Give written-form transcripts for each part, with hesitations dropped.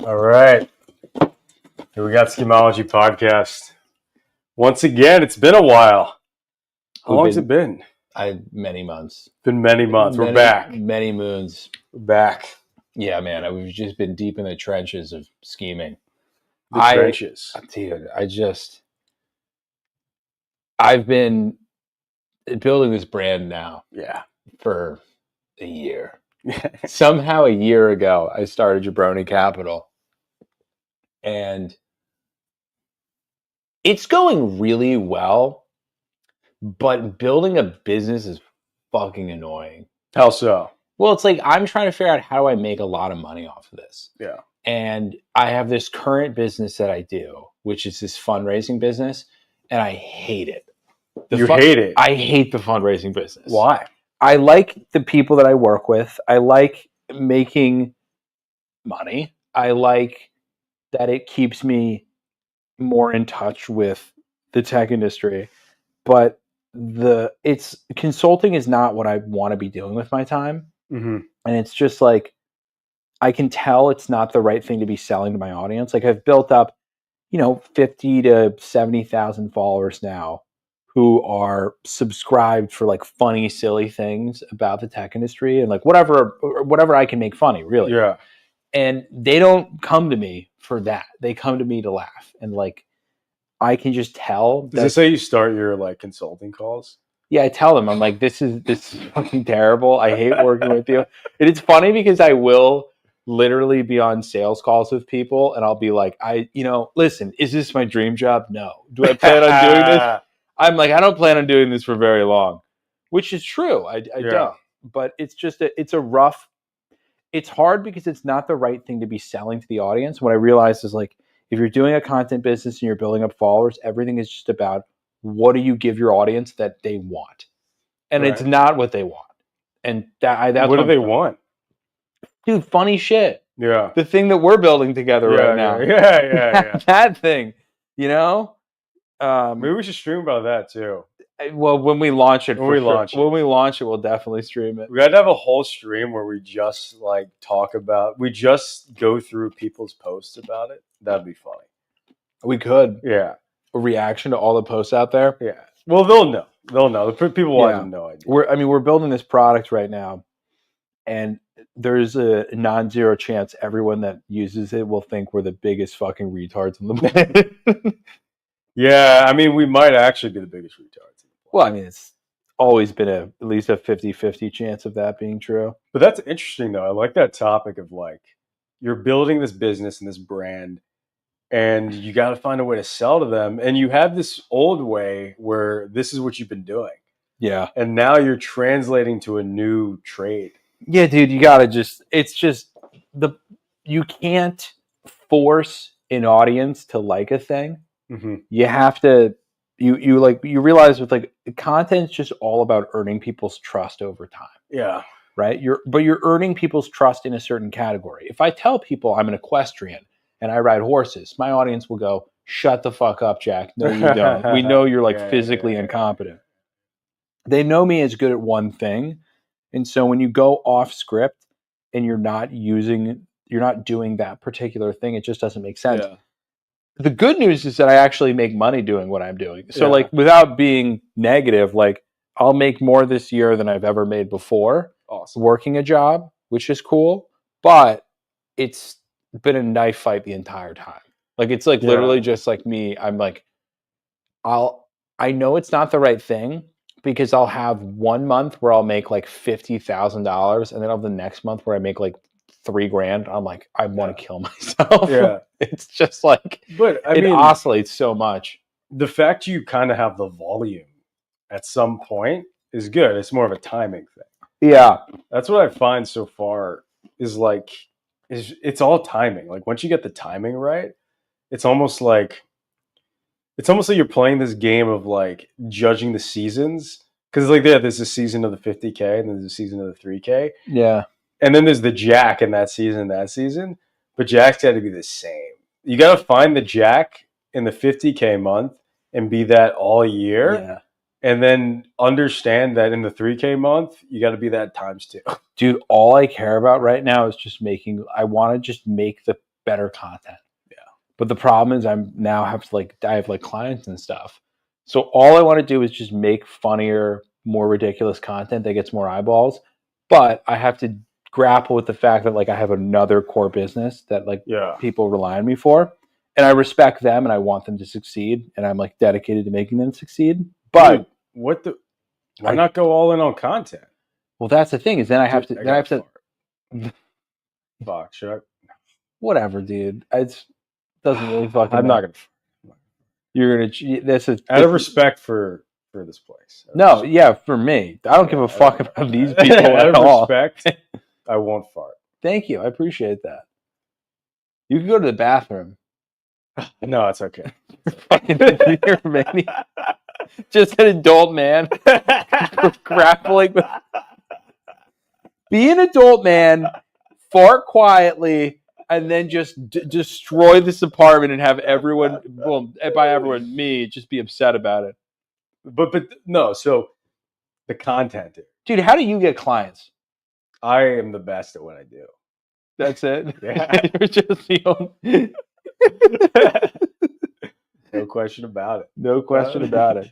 All right. Here we got Schemeology podcast. Once again, it's been a while. How long has it been? Many months. Been many months. We're back. Many moons. We're back. Yeah, man. We've just been deep in the trenches of scheming. Trenches. Dude, I've been building this brand now. Yeah. For a year. Somehow a year ago, I started Jabroni Capital. And it's going really well, but building a business is fucking annoying. How so? Well, it's like I'm trying to figure out how do I make a lot of money off of this. Yeah. And I have this current business that I do, which is this fundraising business, and I hate it. Hate it? I hate the fundraising business. Why? I like the people that I work with. I like making money. I like that it keeps me more in touch with the tech industry. But consulting is not what I want to be doing with my time. Mm-hmm. And it's just like, I can tell it's not the right thing to be selling to my audience. Like I've built up, 50 to 70,000 followers now who are subscribed for like funny, silly things about the tech industry and like whatever I can make funny, really. Yeah. And they don't come to me for that. They come to me to laugh. And like, I can just tell. Does this how you start your like consulting calls? Yeah, I tell them, I'm like, this is fucking terrible. I hate working with you. And it's funny because I will literally be on sales calls with people and I'll be like, listen, is this my dream job? No. Do I plan on doing this? I'm like, I don't plan on doing this for very long, which is true. I don't. But it's just, it's hard because it's not the right thing to be selling to the audience. What I realized is like, if you're doing a content business and you're building up followers, everything is just about what do you give your audience that they want? And It's not what they want. And that's what do they want? Dude, funny shit. Yeah. The thing that we're building together right now. Yeah. That thing, Maybe we should stream about that too. Well, when we launch it, when we launch it, we'll definitely stream it. We got to have a whole stream where we just we just go through people's posts about it. That'd be funny. We could. Yeah. A reaction to all the posts out there. Yeah. Well, they'll know. The people will have no idea. We're building this product right now, and there's a non-zero chance everyone that uses it will think we're the biggest fucking retards on the planet. Yeah, I mean, we might actually be the biggest retards. Well, I mean, it's always been at least a 50-50 chance of that being true. But that's interesting, though. I like that topic of like, you're building this business and this brand, and you got to find a way to sell to them. And you have this old way where this is what you've been doing. Yeah. And now you're translating to a new trade. Yeah, dude, you got to you can't force an audience to like a thing. Mm-hmm. You have to, you realize with like content's just all about earning people's trust over time. Yeah. Right. But you're earning people's trust in a certain category. If I tell people I'm an equestrian and I ride horses, my audience will go, shut the fuck up, Jack. No, you don't. We know you're like physically incompetent. They know me as good at one thing. And so when you go off script and you're not doing that particular thing, it just doesn't make sense. Yeah. The good news is that I actually make money doing what I'm doing. So like without being negative, like I'll make more this year than I've ever made before. Awesome. Working a job, which is cool, but it's been a knife fight the entire time. Like it's like literally just like me. I'm like, I know it's not the right thing because I'll have 1 month where I'll make like $50,000 and then I'll have the next month where I make like $3,000. I'm like, I want to kill myself. Yeah. It's just like, but I mean, it oscillates so much. The fact you kind of have the volume at some point is good. It's more of a timing thing. Yeah. That's what I find so far is like, it's all timing. Like once you get the timing right, it's almost like you're playing this game of like judging the seasons. Cause like there's a season of the 50K and then there's a season of the 3K. Yeah. And then there's the Jack in that season. But Jack's got to be the same. You got to find the Jack in the 50K month and be that all year. Yeah. And then understand that in the 3K month, you got to be that times 2. Dude, all I care about right now is I want to just make the better content. Yeah. But the problem is I have like clients and stuff. So all I want to do is just make funnier, more ridiculous content that gets more eyeballs. But I have to grapple with the fact that like I have another core business that like people rely on me for. And I respect them and I want them to succeed. And I'm like dedicated to making them succeed. But dude, why not go all in on content? Well, that's the thing is then I have to. Fuck, should I? Whatever, dude. It doesn't really fucking. I'm not gonna. You're gonna. This is out of respect for this place. No, yeah, for me, I don't give a fuck about these people at all. Respect, I won't fart. Thank you, I appreciate that. You can go to the bathroom. No, it's okay. Just an adult man grappling with. Be an adult man, fart quietly, and then just destroy this apartment and have everyone, well, by everyone, me, just be upset about it. But no, so the content. Dude, how do you get clients? I am the best at what I do. That's it? Yeah. You're just the only... No question about it. No question about it.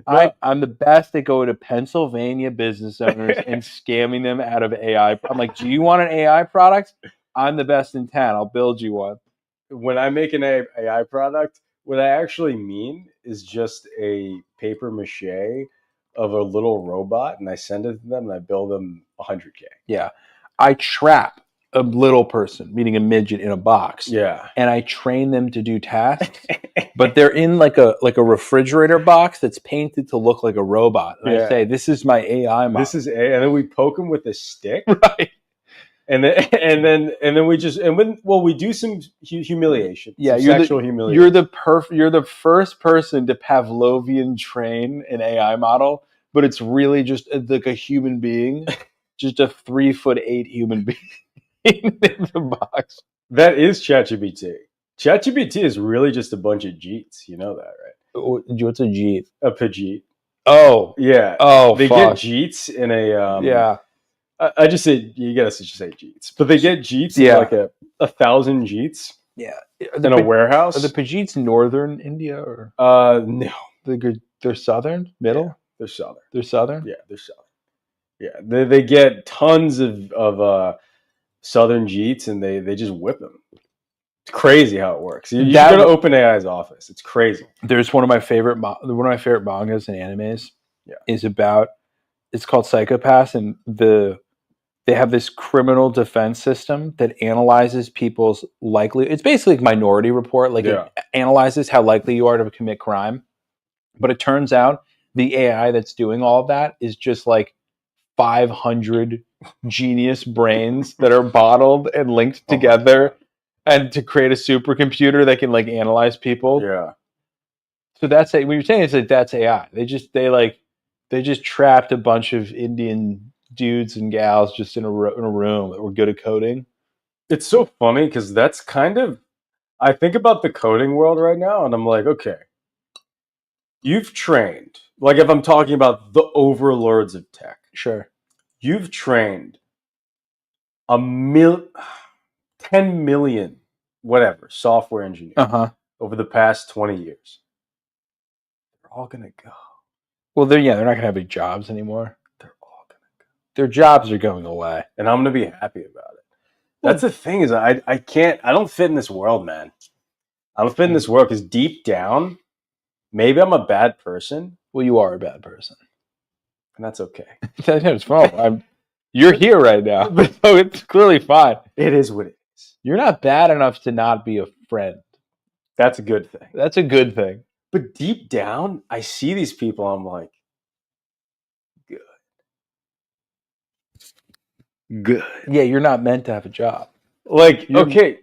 I'm the best at going to Pennsylvania business owners and scamming them out of AI. I'm like, do you want an AI product? I'm the best in town. I'll build you one. When I make an AI product, what I actually mean is just a paper mache of a little robot, and I send it to them, and I bill them $100K. Yeah. I trap a little person, meaning a midget, in a box. Yeah. And I train them to do tasks, but they're in like a refrigerator box that's painted to look like a robot. And I say, this is my AI model. This is and then we poke them with a stick. Right. And then we just we do some humiliation. Yeah, some sexual humiliation. You're the first person to Pavlovian train an AI model, but it's really just like a human being, just a 3'8" human being in the box. That is ChatGPT. ChatGPT is really just a bunch of Jeets. You know that, right? What's a Jeet? A Pajit. Oh yeah. Oh, they get Jeets in a yeah. I just say you gotta just say Jeets, but they get Jeets in like 1,000 Jeets. Yeah, in a warehouse. Are the Pajits northern India or no? They're southern, middle. Yeah, they're southern. They're southern. Yeah, they're southern. Yeah, they get tons of southern Jeets, and they just whip them. It's crazy how it works. You should go to OpenAI's office. It's crazy. There's one of my favorite mangas and animes. Yeah, is about. It's called Psychopaths, and they have this criminal defense system that analyzes people's likely. It's basically like Minority Report. Like it analyzes how likely you are to commit crime. But it turns out the AI that's doing all of that is just like 500 genius brains that are bottled and linked together, and to create a supercomputer that can like analyze people. Yeah. So that's it. When you're saying it's like that's AI. They just trapped a bunch of Indian dudes and gals just in a room that were good at coding. It's so funny because that's kind of, I think about the coding world right now, and I'm like, okay, you've trained, like if I'm talking about the overlords of tech, sure, you've trained 10 million whatever software engineers over the past 20 years. They're all gonna go. Well, they're not gonna have any jobs anymore. Their jobs are going away, and I'm gonna be happy about it. That's the thing is I don't fit in this world, man. I don't fit in this world because deep down, maybe I'm a bad person. Well, you are a bad person, and that's okay. It's fine. You're here right now, so it's clearly fine. It is what it is. You're not bad enough to not be a friend. That's a good thing. That's a good thing. But deep down, I see these people. I'm like, good. Yeah, you're not meant to have a job. Like, okay,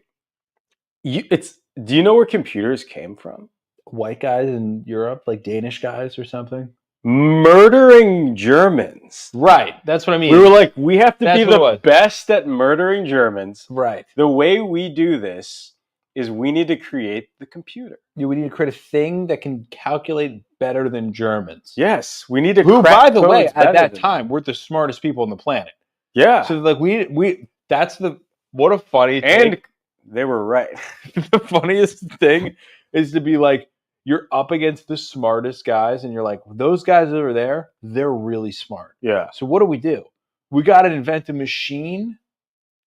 do you know where computers came from? White guys in Europe, like Danish guys or something? Murdering Germans. Right, that's what I mean. We were like, we have to be the best at murdering Germans. Right. The way we do this is we need to create the computer. Yeah, we need to create a thing that can calculate better than Germans. Yes, we need to. Who, by the way, at that time, we're the smartest people on the planet. Yeah. So like we that's the what a funny and take. They were right. The funniest thing is to be like, you're up against the smartest guys, and you're like, those guys over there, they're really smart. Yeah. So what do? We got to invent a machine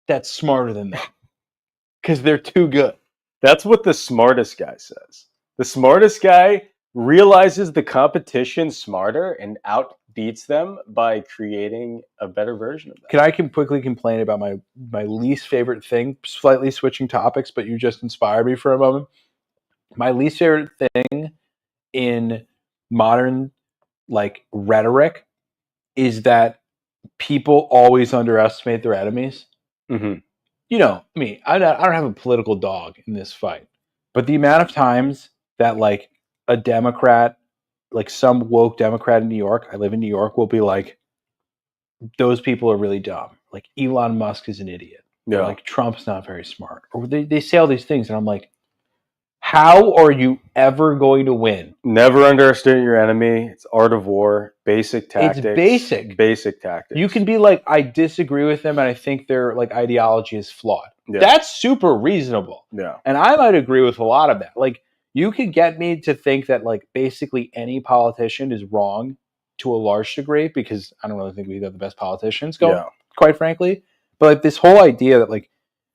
that's smarter than them because they're too good. That's what the smartest guy says. The smartest guy realizes the competition's smarter and outbeats them by creating a better version of that. Can I quickly complain about my least favorite thing? Slightly switching topics, but you just inspired me for a moment. My least favorite thing in modern like rhetoric is that people always underestimate their enemies. Mm-hmm. You know me. I don't have a political dog in this fight, but the amount of times that like a Democrat, like some woke Democrat in New York, I live in New York, will be like, those people are really dumb. Like Elon Musk is an idiot. Yeah. Or like Trump's not very smart. Or they say all these things, and I'm like, how are you ever going to win? Never underestimate your enemy. It's art of war. Basic tactics. It's basic. Basic tactics. You can be like, I disagree with them, and I think their like ideology is flawed. Yeah. That's super reasonable. Yeah. And I might agree with a lot of that. Like, you could get me to think that like basically any politician is wrong to a large degree, because I don't really think we have the best politicians going, quite frankly. But like this whole idea that like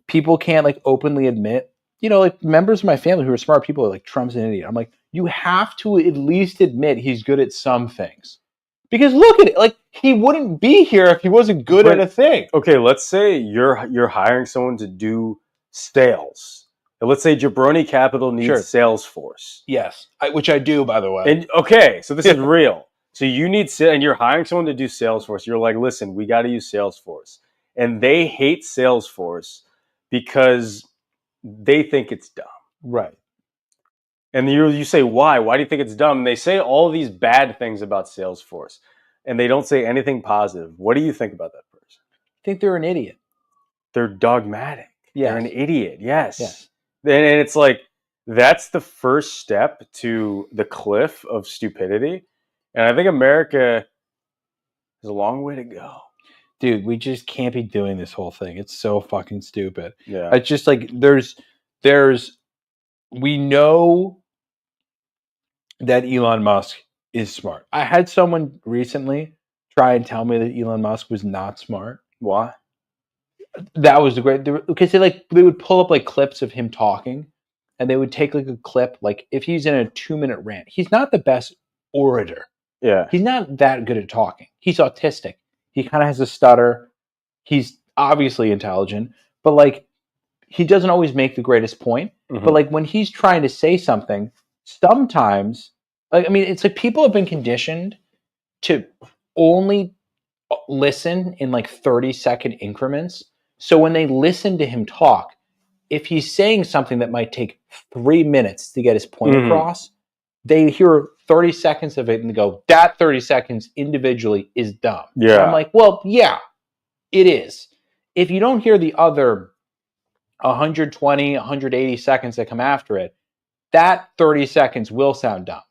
people can't like openly admit, you know, like members of my family who are smart people are like, Trump's an idiot. I'm like, you have to at least admit he's good at some things. Because look at it, like he wouldn't be here if he wasn't good at a thing. Okay, let's say you're hiring someone to do sales. And let's say Jabroni Capital needs Salesforce. Yes, which I do, by the way. And okay, so this is real. So you need, and you're hiring someone to do Salesforce. You're like, listen, we got to use Salesforce, and they hate Salesforce because they think it's dumb. Right. And you say, why? Why do you think it's dumb? And they say all these bad things about Salesforce, and they don't say anything positive. What do you think about that person? I think they're an idiot. They're dogmatic. Yes. They're an idiot. Yes. And it's like, that's the first step to the cliff of stupidity. And I think America has a long way to go. Dude, we just can't be doing this whole thing. It's so fucking stupid. Yeah. It's just like we know that Elon Musk is smart. I had someone recently try and tell me that Elon Musk was not smart. Why? That was the great, because they would pull up like clips of him talking, and they would take like a clip, like if he's in a 2-minute rant, he's not the best orator. Yeah. He's not that good at talking. He's autistic. He kind of has a stutter. He's obviously intelligent, but like he doesn't always make the greatest point. Mm-hmm. But like when he's trying to say something, sometimes, like, I mean, it's like people have been conditioned to only listen in like 30-second increments. So when they listen to him talk, if he's saying something that might take 3 minutes to get his point across, they hear 30 seconds of it and they go, that 30 seconds individually is dumb. Yeah. And I'm like, well, yeah, it is. If you don't hear the other 120, 180 seconds that come after it, that 30 seconds will sound dumb.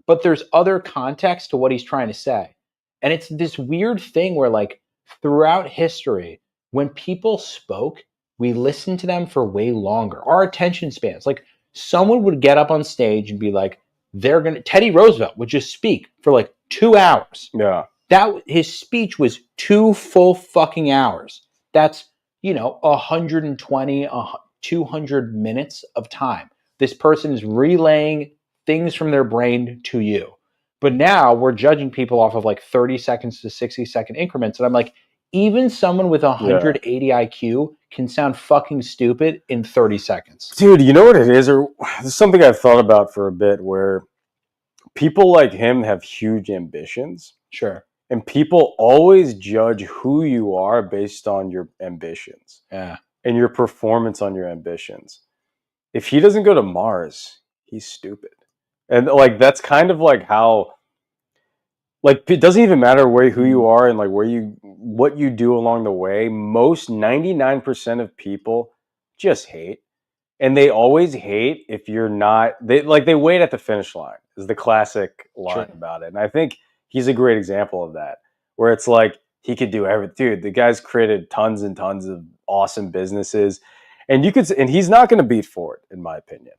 But there's other context to what he's trying to say. And it's this weird thing where like throughout history, when people spoke, we listened to them for way longer. Our attention spans, like someone would get up on stage and be like, Teddy Roosevelt would just speak for like 2 hours. Yeah. His speech was 2 full fucking hours. That's, 120, 200 minutes of time. This person is relaying things from their brain to you. But now we're judging people off of like 30 seconds to 60-second increments. And I'm like, even someone with 180 IQ can sound fucking stupid in 30 seconds. Dude, you know what it is? Or this is something I've thought about for a bit, where people like him have huge ambitions. Sure. And people always judge who you are based on your ambitions. Yeah. And your performance on your ambitions. If he doesn't go to Mars, he's stupid. And like that's kind of like how, like, it doesn't even matter who you are and like what you do along the way. Most 99% of people just hate. And they always hate if you're not, they wait at the finish line is the classic line about it. And I think he's a great example of that, where it's like he could do everything. Dude, the guy's created tons and tons of awesome businesses. And he's not going to beat Ford, in my opinion,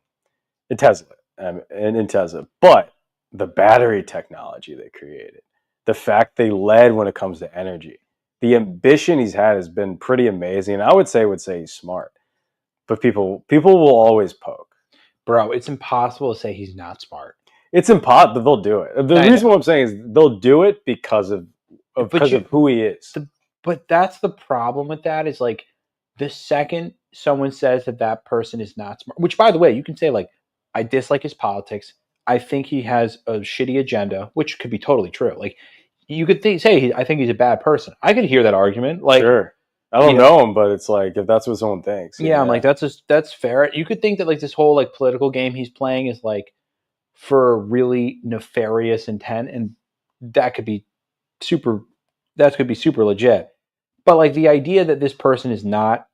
in Tesla, and in Tesla. But the battery technology they created, the fact they led when it comes to energy, the ambition he's had has been pretty amazing. And I would say he's smart, but people will always poke. Bro, it's impossible to say he's not smart. It's impossible. They'll do it. The reason what I'm saying is they'll do it because of who he is. But that's the problem with that is like the second someone says that person is not smart, which by the way, you can say like, I dislike his politics. I think he has a shitty agenda, which could be totally true. Like you could say, I think he's a bad person. I could hear that argument. Like, sure. I don't know him, but it's like if that's what someone thinks. Yeah, I'm like that's fair. You could think that like this whole like political game he's playing is like for a really nefarious intent, and that could be super legit. But like the idea that this person is not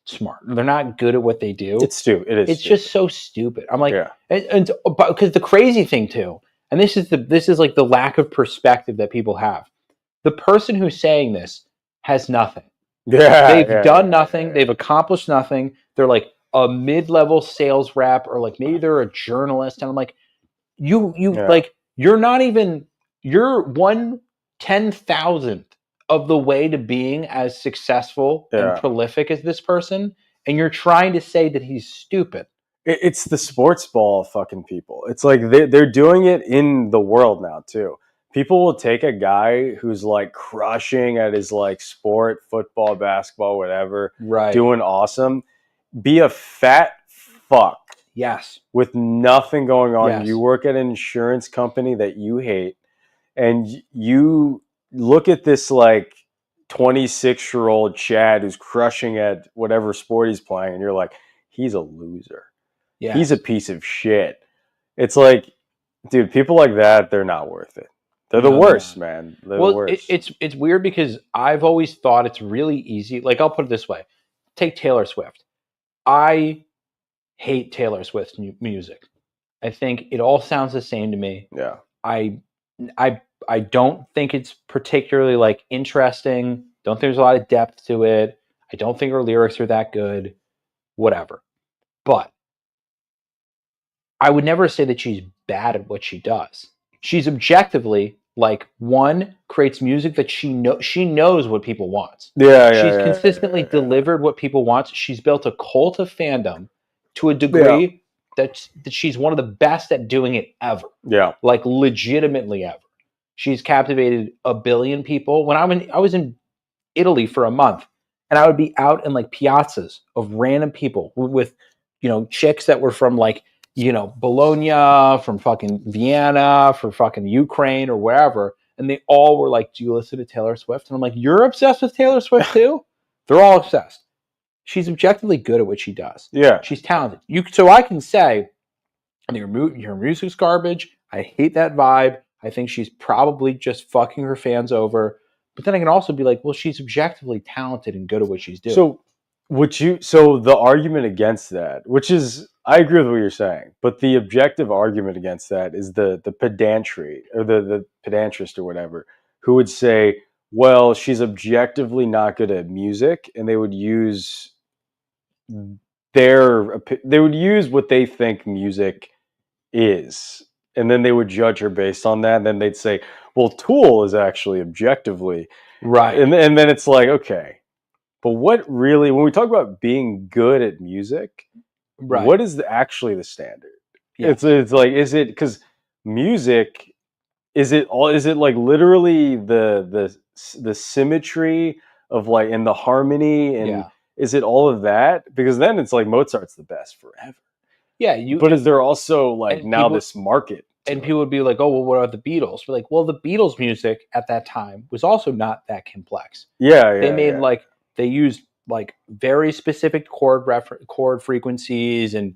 smart, they're not good at what they do. It's stupid. It's just so stupid. I'm like, and because the crazy thing too, and this is like the lack of perspective that people have. The person who's saying this has nothing. They've done nothing. They've accomplished nothing. They're like a mid-level sales rep, or like maybe they're a journalist. And I'm like, like you're not even, you're 1/10,000th of the way to being as successful and prolific as this person, and you're trying to say that he's stupid. It's the sports ball fucking people. It's like they're doing it in the world now too. People will take a guy who's like crushing at his like sport, football, basketball, whatever, doing awesome, be a fat fuck. Yes. With nothing going on. Yes. You work at an insurance company that you hate, and you look at this like 26-year-old Chad who's crushing at whatever sport he's playing, and you're like, he's a loser. Yes. He's a piece of shit. It's like, dude, people like that, they're not worth it. They're the worst, man. They're the worst. It's weird because I've always thought it's really easy. Like, I'll put it this way. Take Taylor Swift. I hate Taylor Swift's music. I think it all sounds the same to me. Yeah. I don't think it's particularly like interesting. Don't think there's a lot of depth to it. I don't think her lyrics are that good. Whatever. But I would never say that she's bad at what she does. She's objectively like, one, creates music that she knows what people want. She's consistently delivered what people want. She's built a cult of fandom to a degree that she's one of the best at doing it ever. Yeah. Like legitimately ever. She's captivated 1 billion people. When I was in Italy for a month, and I would be out in like piazzas of random people with chicks that were from like, Bologna, from fucking Vienna, from fucking Ukraine or wherever. And they all were like, do you listen to Taylor Swift? And I'm like, you're obsessed with Taylor Swift too? They're all obsessed. She's objectively good at what she does. Yeah. She's talented. So I can say, your music's garbage. I hate that vibe. I think she's probably just fucking her fans over. But then I can also be like, well, she's objectively talented and good at what she's doing. So the argument against that, which is, I agree with what you're saying, but the objective argument against that is the pedantry or the pedantrist or whatever, who would say, well, she's objectively not good at music, and they would use what they think music is, and then they would judge her based on that, and then they'd say, well, Tool is actually objectively right, and then it's like, okay, but what really, when we talk about being good at music, what is actually the standard? Yeah. It's like, is it, because music, is it like literally the symmetry of like, and the harmony, and is it all of that? Because then it's like Mozart's the best forever. Yeah, but is there also like now this market? And people would be like, oh, well, what are the Beatles? We're like, well, the Beatles music at that time was also not that complex. They made they used like very specific chord frequencies, and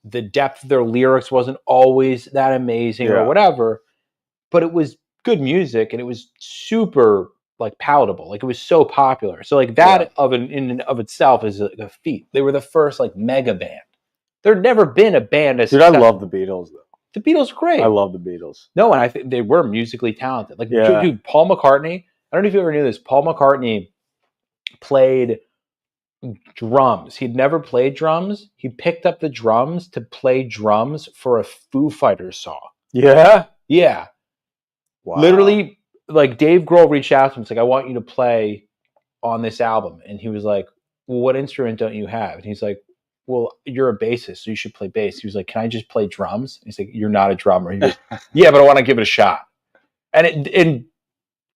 the depth of their lyrics wasn't always that amazing or whatever, but it was good music, and it was super like palatable. Like, it was so popular. So like that in and of itself is a feat. They were the first like mega band. There'd never been a band as successful. I love the Beatles though. The Beatles are great. I love the Beatles. No, and I think they were musically talented. Like, dude, Paul McCartney, I don't know if you ever knew this, Paul McCartney played drums. He'd never played drums. He picked up the drums to play drums for a Foo Fighters song. Yeah. Yeah. Wow. Literally, like Dave Grohl reached out to him. It's like, I want you to play on this album. And he was like, well, what instrument don't you have? And he's like, well, you're a bassist, so you should play bass. He was like, can I just play drums? And he's like, you're not a drummer. He goes, yeah, but I want to give it a shot. And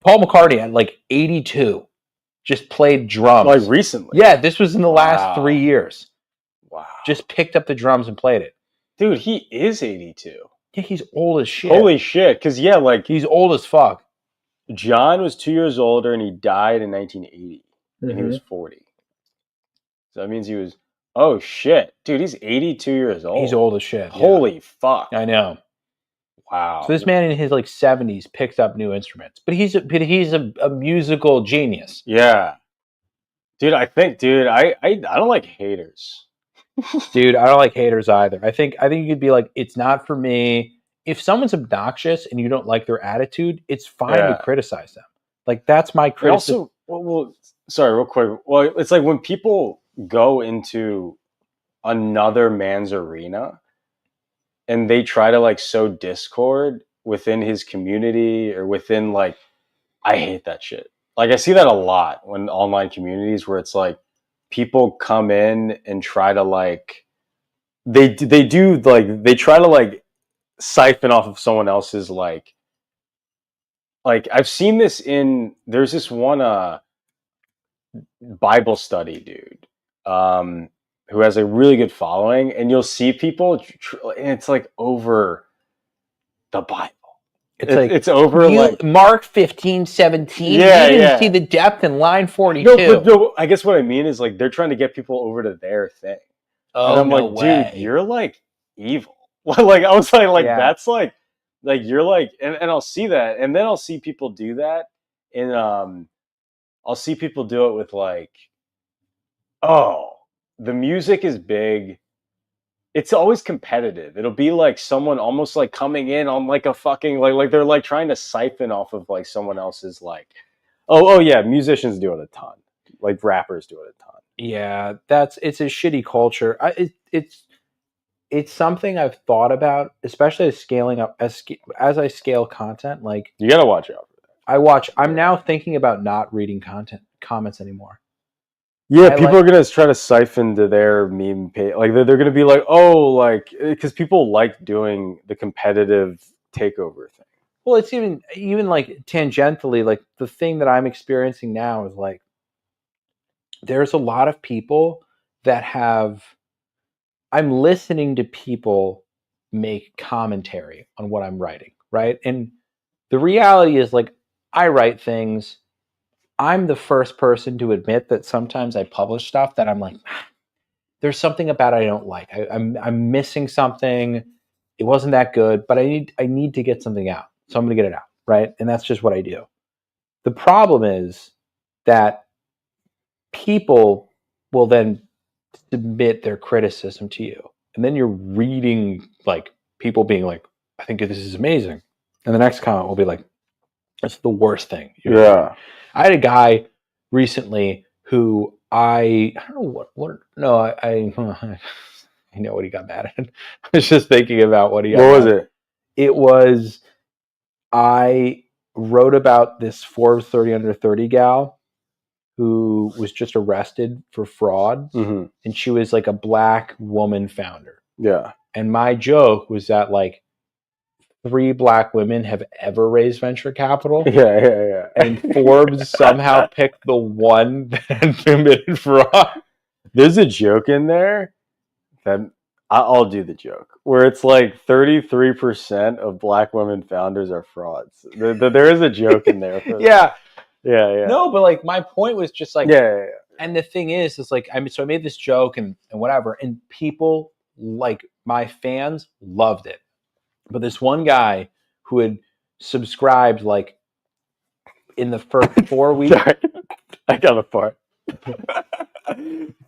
Paul McCartney at like 82 just played drums. Like recently. Yeah, this was in the last 3 years. Wow. Just picked up the drums and played it. Dude, he is 82. Yeah, he's old as shit. Holy shit. Because, yeah, like, He's old as fuck. John was 2 years older and he died in 1980. And he was 40. So that means he was, oh shit. Dude, he's 82 years old. He's old as shit. Holy fuck. I know. Wow. So this man in his like 70s picks up new instruments. But he's a musical genius. Yeah. Dude, I don't like haters. Dude, I don't like haters either. I think you could be like, it's not for me. If someone's obnoxious and you don't like their attitude, it's fine to criticize them. Like, that's my criticism. Also, sorry, real quick. Well, it's like when people go into another man's arena and they try to like sow discord within his community or within like, I hate that shit. Like, I see that a lot when online communities where it's like people come in and try to like, they try to like siphon off of someone else's like I've seen this there's this one Bible study dude who has a really good following, and you'll see people and it's like over the Bible. It's over like Mark 15:17. Yeah, you didn't see the depth in line 42. No, I guess what I mean is like they're trying to get people over to their thing. Oh, and I'm no like, way. dude, you're like evil. Like I was like Yeah. that's like you're like, and I'll see that, and then I'll see people do that, and I'll see people do it with like, oh, the music is big. It's always competitive. It'll be like someone almost like coming in on like a fucking like they're like trying to siphon off of like someone else's like, oh yeah, musicians do it a ton, like rappers do it a ton. Yeah, it's a shitty culture. It's something I've thought about, especially as scaling up as I scale content. Like, you gotta watch out for that. I'm now thinking about not reading comments anymore. Yeah, people are gonna try to siphon to their meme page. Like they're gonna be like, oh, like because people like doing the competitive takeover thing. Well, it's even like tangentially, like the thing that I'm experiencing now is like there's a lot of people that I'm listening to people make commentary on what I'm writing, right? And the reality is like I write things. I'm the first person to admit that sometimes I publish stuff that I'm like, there's something about it I don't like. I'm missing something. It wasn't that good, but I need to get something out. So I'm going to get it out, right? And that's just what I do. The problem is that people will then submit their criticism to you. And then you're reading like people being like, I think this is amazing. And the next comment will be like, it's the worst thing. Yeah. I had a guy recently who I don't know what no, I know what he got mad at. I was just thinking about what he got. What was it? It was I wrote about this Forbes 30 under 30 gal who was just arrested for fraud, and she was like a Black woman founder. Yeah. And my joke was that like 3 Black women have ever raised venture capital. Yeah. And Forbes somehow picked the one that committed fraud. There's a joke in there that I'll do the joke where it's like 33% of Black women founders are frauds. There is a joke in there. Yeah. Yeah. No, but like my point was just like, yeah. And the thing is like, I made this joke and whatever, and people like my fans loved it. But this one guy who had subscribed like in the first 4 weeks. Sorry. I got a fart.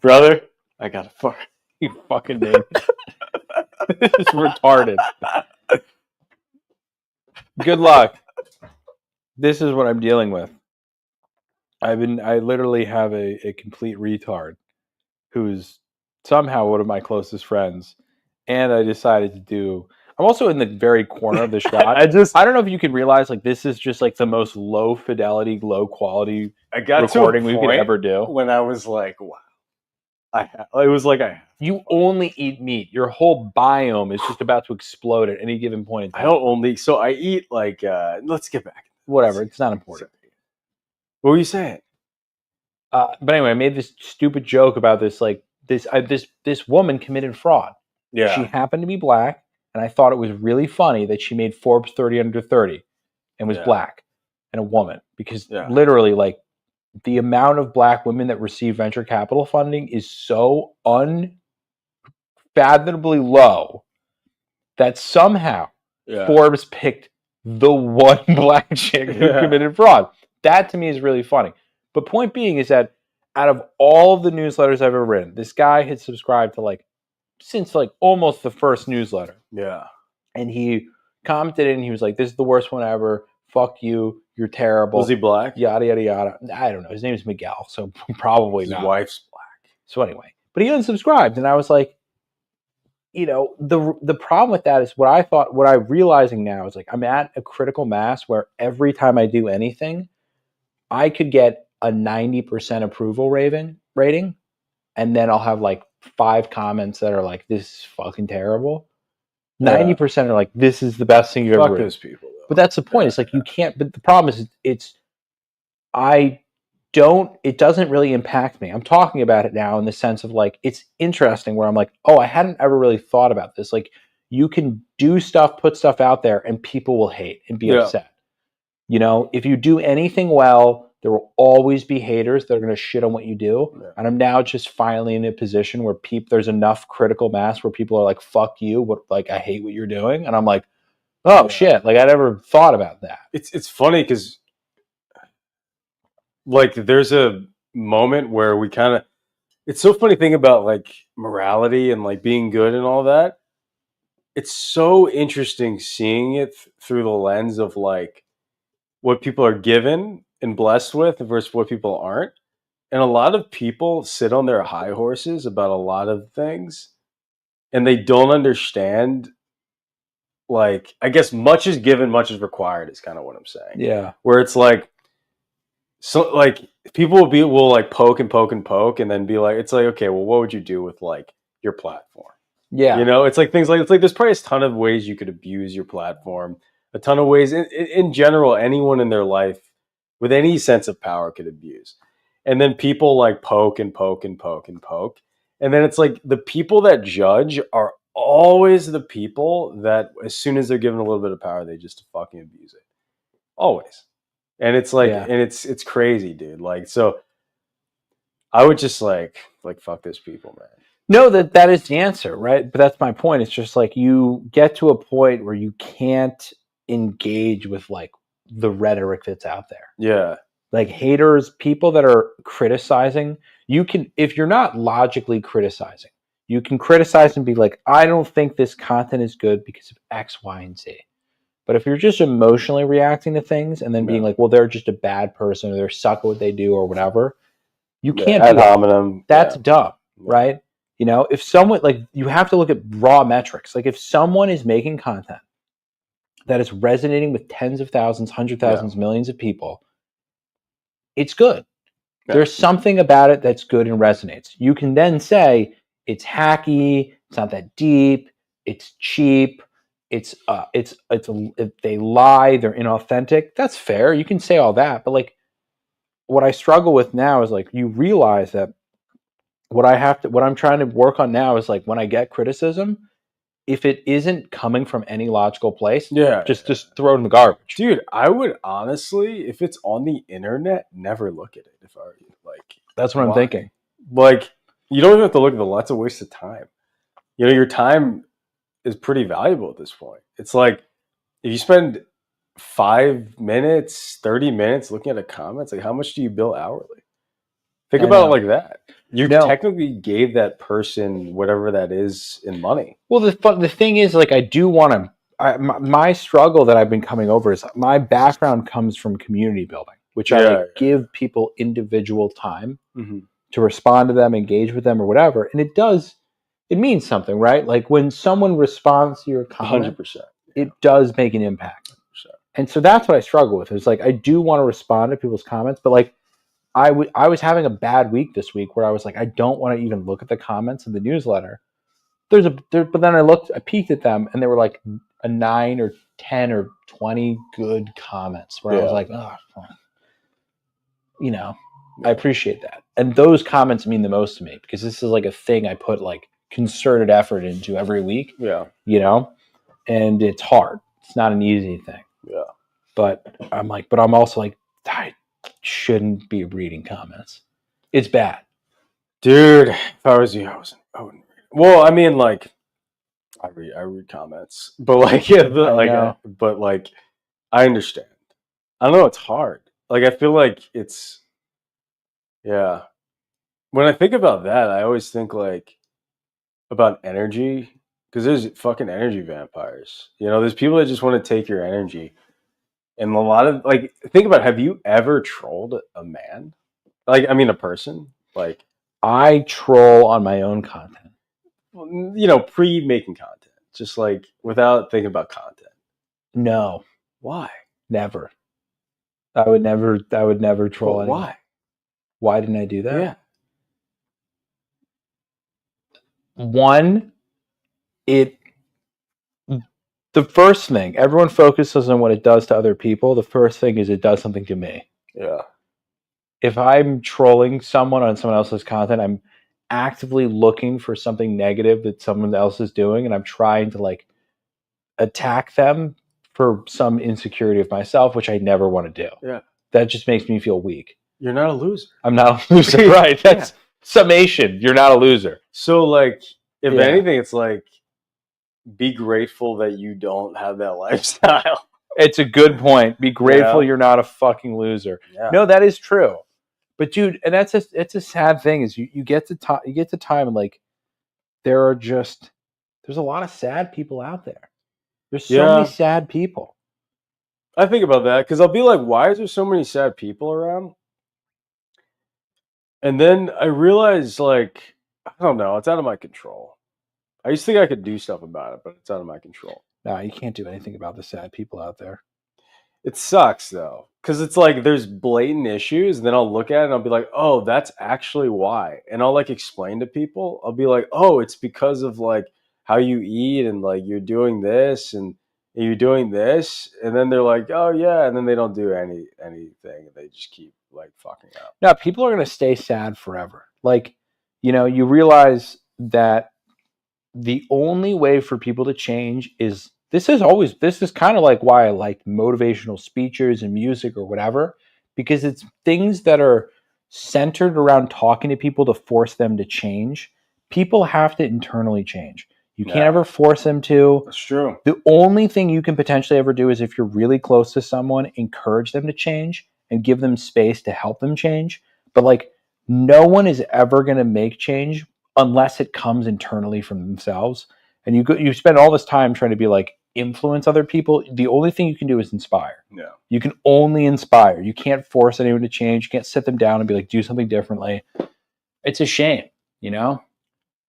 Brother, I got a fart. You fucking name. This is retarded. Good luck. This is what I'm dealing with. I literally have a complete retard. who's somehow one of my closest friends, and I decided to do. I'm also in the very corner of the shot. I don't know if you can realize like this is just like the most low fidelity, low quality I got recording to a we could point ever do. when I was like, wow. It was like you only eat meat. Your whole biome is just about to explode at any given point in time. I don't only so I eat like let's get back. Whatever, it's not important. Sorry. What were you saying? But anyway, I made this stupid joke about this like this woman committed fraud. Yeah. She happened to be black, and I thought it was really funny that she made Forbes 30 under 30 and was black and a woman, because literally like the amount of black women that receive venture capital funding is so unfathomably low that somehow Forbes picked the one black chick who committed fraud. That to me is really funny. But point being is that out of all of the newsletters I've ever written, this guy had subscribed to like since like almost the first newsletter. Yeah. And he commented and he was like, "This is the worst one ever. Fuck you. You're terrible." Was he black? Yada yada yada. I don't know. His name is Miguel, so probably His not. His wife's black. So anyway, but he unsubscribed, and I was like, you know, the problem with that is what I'm realizing now is like I'm at a critical mass where every time I do anything, I could get a 90% approval rating, and then I'll have like 5 comments that are like, "This is fucking terrible." 90% are like, "This is the best thing you've ever Fuck read." those people, though. But that's the point. It's like you can't. But the problem is, it doesn't really impact me. I'm talking about it now in the sense of like, it's interesting where I'm like, oh, I hadn't ever really thought about this. Like, you can do stuff, put stuff out there, and people will hate and be upset. You know, if you do anything well, there will always be haters that are going to shit on what you do. Yeah. And I'm now just finally in a position where there's enough critical mass where people are like, fuck you, like, I hate what you're doing. And I'm like, oh shit, like I never thought about that. It's funny because like there's a moment where we kind of, it's so funny thing about like morality and like being good and all that. It's so interesting seeing it through the lens of like what people are given and blessed with versus what people aren't. And a lot of people sit on their high horses about a lot of things and they don't understand, like, I guess much is given, much is required is kind of what I'm saying. Yeah. Where it's like, so like people will like poke and poke and poke and then be like, it's like, okay, well, what would you do with like your platform? Yeah. You know, it's like things like, it's like there's probably a ton of ways you could abuse your platform, a ton of ways in general, anyone in their life with any sense of power could abuse. And then people like poke and poke and poke and poke. And then it's like the people that judge are always the people that as soon as they're given a little bit of power, they just fucking abuse it. Always. And it's like, and it's crazy, dude. Like, so I would just like fuck those people, man. No, that is the answer, right? But that's my point. It's just like you get to a point where you can't engage with like the rhetoric that's out there. Yeah. Like haters, people that are criticizing, you can, if you're not logically criticizing, you can criticize and be like, I don't think this content is good because of X, Y, and Z. But if you're just emotionally reacting to things and then being like, well, they're just a bad person or they're suck at what they do or whatever, you can't ad hominem. That's dumb, right? You know, if someone, like, you have to look at raw metrics. Like, if someone is making content that is resonating with tens of thousands, 100,000s, millions of people, it's good. Yeah. There's something about it that's good and resonates. You can then say it's hacky, it's not that deep, it's cheap, if they lie, they're inauthentic. That's fair. You can say all that, but like, what I struggle with now is like, you realize that what I'm trying to work on now is like, when I get criticism, if it isn't coming from any logical place, just throw it in the garbage. Dude, I would honestly, if it's on the internet, never look at it. If I were you, like, that's what I'm thinking. Like, you don't even have to look at the, that's a waste of time. You know, your time is pretty valuable at this point. It's like, if you spend 5 minutes, 30 minutes looking at a comment, it's like, how much do you bill hourly? Think about it like that. You technically gave that person whatever that is in money. Well, the thing is, like, I do want to. My struggle that I've been coming over is my background comes from community building, which I give people individual time to respond to them, engage with them, or whatever. And it means something, right? Like when someone responds to your comment, 100%. it does make an impact. 100%. And so that's what I struggle with. It's like I do want to respond to people's comments, but like I was having a bad week this week where I was like, I don't want to even look at the comments in the newsletter. But then I peeked at them, and they were like a 9 or 10 or 20 good comments where I was like, oh, you know, I appreciate that. And those comments mean the most to me because this is like a thing I put like concerted effort into every week. Yeah. You know, and it's hard. It's not an easy thing. Yeah. But I'm also like, I shouldn't be reading comments. It's bad. Dude, if I was you, I wouldn't read it. Well, I mean, like, I read comments, but like, yeah, but like, I understand. I don't know. It's hard. Like, I feel like it's, yeah. When I think about that, I always think like about energy because there's fucking energy vampires. You know, there's people that just want to take your energy, and a lot of like, think about, have you ever trolled a man? Like, I mean, a person. Like, I troll on my own content. You know, pre-making content, just like without thinking about content. No. Why? Never. I would never troll anyone. Why? Why didn't I do that? Yeah. One, the first thing, everyone focuses on what it does to other people. The first thing is it does something to me. Yeah. If I'm trolling someone on someone else's content, I'm actively looking for something negative that someone else is doing, and I'm trying to like attack them for some insecurity of myself, which I never want to do. Yeah. That just makes me feel weak. You're not a loser. I'm not a loser. Right. That's summation. You're not a loser. So like, if anything, it's like, be grateful that you don't have that lifestyle. It's a good point. Be grateful you're not a fucking loser. Yeah. No, that is true. But dude, and it's a sad thing is you get to time and like there's a lot of sad people out there. There's so many sad people. I think about that because I'll be like, why is there so many sad people around? And then I realize, like, I don't know, it's out of my control. I used to think I could do stuff about it, but it's out of my control. No, you can't do anything about the sad people out there. It sucks, though, because it's like there's blatant issues, and then I'll look at it and I'll be like, oh, that's actually why. And I'll, like, explain to people. I'll be like, oh, it's because of, like, how you eat and, like, you're doing this and you're doing this. And then they're like, oh, yeah. And then they don't do anything. They just keep, like, fucking up. No, people are going to stay sad forever. Like, you know, you realize that the only way for people to change is this is kind of like why I like motivational speeches and music or whatever, because it's things that are centered around talking to people to force them to change. People have to internally change. You can't ever force them to. That's true. The only thing you can potentially ever do is if you're really close to someone, encourage them to change and give them space to help them change. But like, no one is ever going to make change unless it comes internally from themselves. And you spend all this time trying to be like influence other people. The only thing you can do is inspire. Yeah. You can only inspire. You can't force anyone to change. You can't sit them down and be like, do something differently. It's a shame, you know?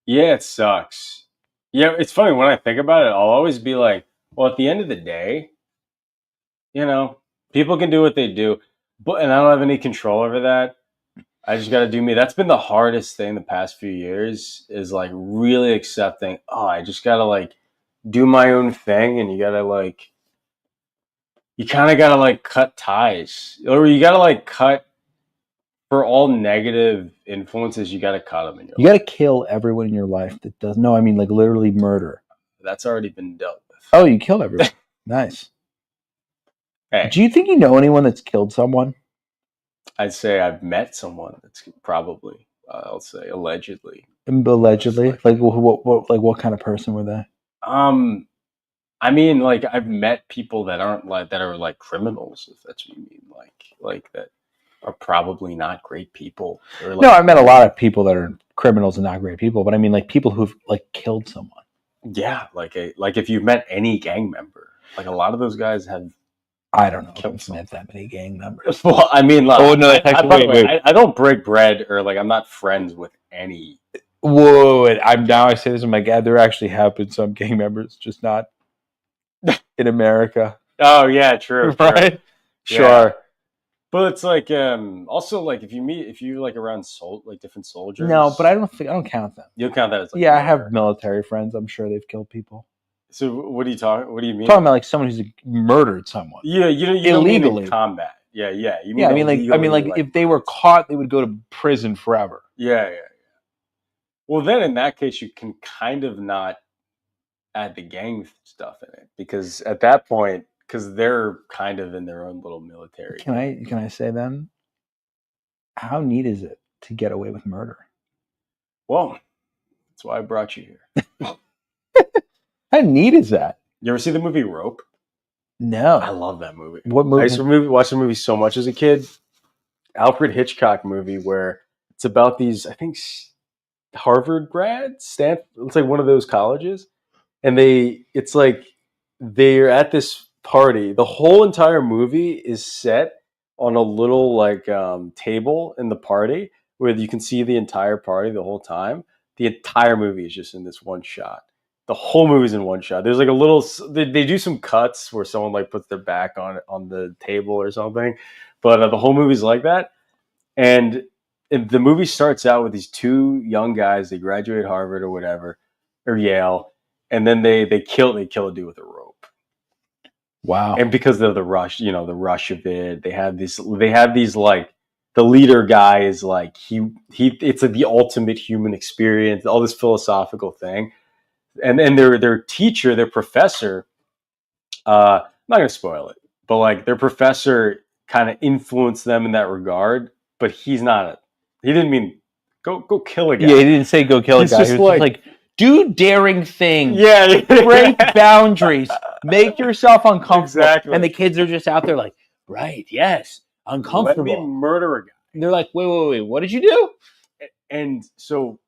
Yeah, it sucks. Yeah, it's funny when I think about it, I'll always be like, well, at the end of the day, you know, people can do what they do, and I don't have any control over that. I just got to do me. That's been the hardest thing the past few years is like really accepting, oh, I just got to like do my own thing. And you got to like, you kind of got to like cut ties, or you got to like cut for all negative influences. You got to cut them. You got to kill everyone in your life that does. No, I mean like literally murder. That's already been dealt with. Oh, you killed everyone. Nice. Hey. Do you think you know anyone that's killed someone? I'd say I've met someone that's probably, I'll say, allegedly. Allegedly, like what kind of person were they? I mean, like I've met people that aren't like that are like criminals, if that's what you mean, like that are probably not great people. Or, like, no, I met a lot of people that are criminals and not great people, but I mean like people who've like killed someone. Yeah, like if you've met any gang member, like a lot of those guys have I don't know if Killed I've someone. met that many gang members. Well, I mean, like, Oh no! by the way, Wait. I don't break bread or like I'm not friends with any. Whoa! I'm now. I say this. I'm like, yeah, there actually have been some gang members, just not in America, Oh yeah, true, true. right? Yeah, Sure. but it's like also like if you like around like different No, but soldiers, I don't count them. you'll count that as like Yeah, I have murder. military friends. I'm sure they've killed people. So what do you talk? What do you I'm mean? talking about like someone who's murdered someone Yeah, you don't mean in illegally. combat. Yeah, yeah. You Yeah, mean I illegally, mean, like like if they were murdered. caught, they would go to prison forever. Yeah, yeah. Well, then in that case, you can kind of not add the gang stuff in it because at that point, because they're kind of in their own little military Can thing. I say then? How neat is it to get away with murder? Well, that's why I brought you here. How neat is that? You ever see the movie Rope? I No. love that movie. What I used movie? to watch the movie so much as a kid. Alfred Hitchcock movie where it's about these, I think, Harvard grads, Stanford. It's like one of those colleges, and it's like they're at this party. The whole entire movie is set on a little like table in the party where you can see the entire party the whole time. The entire movie is just in this one shot. The whole movie's in one shot. There's like a little. They do some cuts where someone like puts their back on the table or something, but the whole movie's like that. And the movie starts out with these two young guys. They graduate Harvard or whatever, or Yale, and then they kill a dude with a rope. Wow. And because of the rush, the rush of it, they have these like the leader guy is like he it's like the ultimate human experience, all this philosophical thing. And their teacher, their professor, I'm not gonna spoil it, but like their professor kind of influenced them in that regard, but he didn't mean go kill a Yeah, he guy. didn't say go kill a He's guy. He just was just like like, do daring things, yeah, break boundaries, make yourself uncomfortable. exactly. And the kids are just out there like, right, yes, Let me uncomfortable. murder a guy. And they're like, wait, what did you do? And so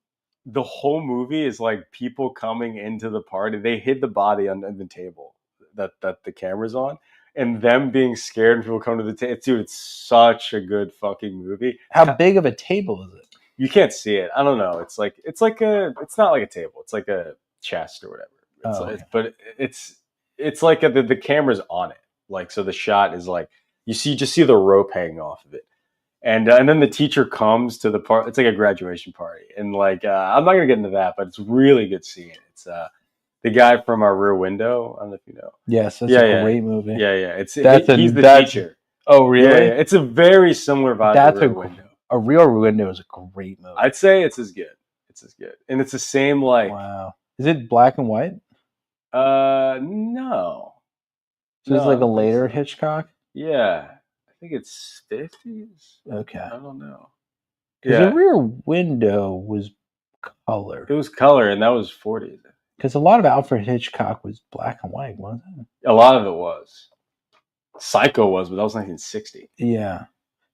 the whole movie is like people coming into the party. They hid the body under the table that the camera's on, and them being scared and people come to the table. Dude, it's such a good fucking movie. How big of a table is it? You can't see it. I don't know. It's not like a table. It's like a chest or whatever. Okay. But it's like the camera's on it. Like so, the shot is like just see the rope hanging off of it, and then the teacher comes to the part. It's like a graduation party, and like I'm not gonna get into that, but it's really good seeing. It's the guy from our Rear Window. I don't know if you know. Yes, that's Yeah, a yeah, great movie. yeah. He's the That's teacher. oh really? Yeah. It's a very similar vibe That's to Rear Window. a Real Window is a great movie. I'd say it's as good. It's as good, and it's the same like. Wow. Is it black and white? No. So it's No, I like a don't think later so. Hitchcock? Yeah, I think it's 50s. Okay. I don't know. Because Yeah, the Rear Window was color. it was color, and that was 40s. Because a lot of Alfred Hitchcock was black and white, wasn't it? A lot of it was. Psycho was, but that was 1960. Yeah.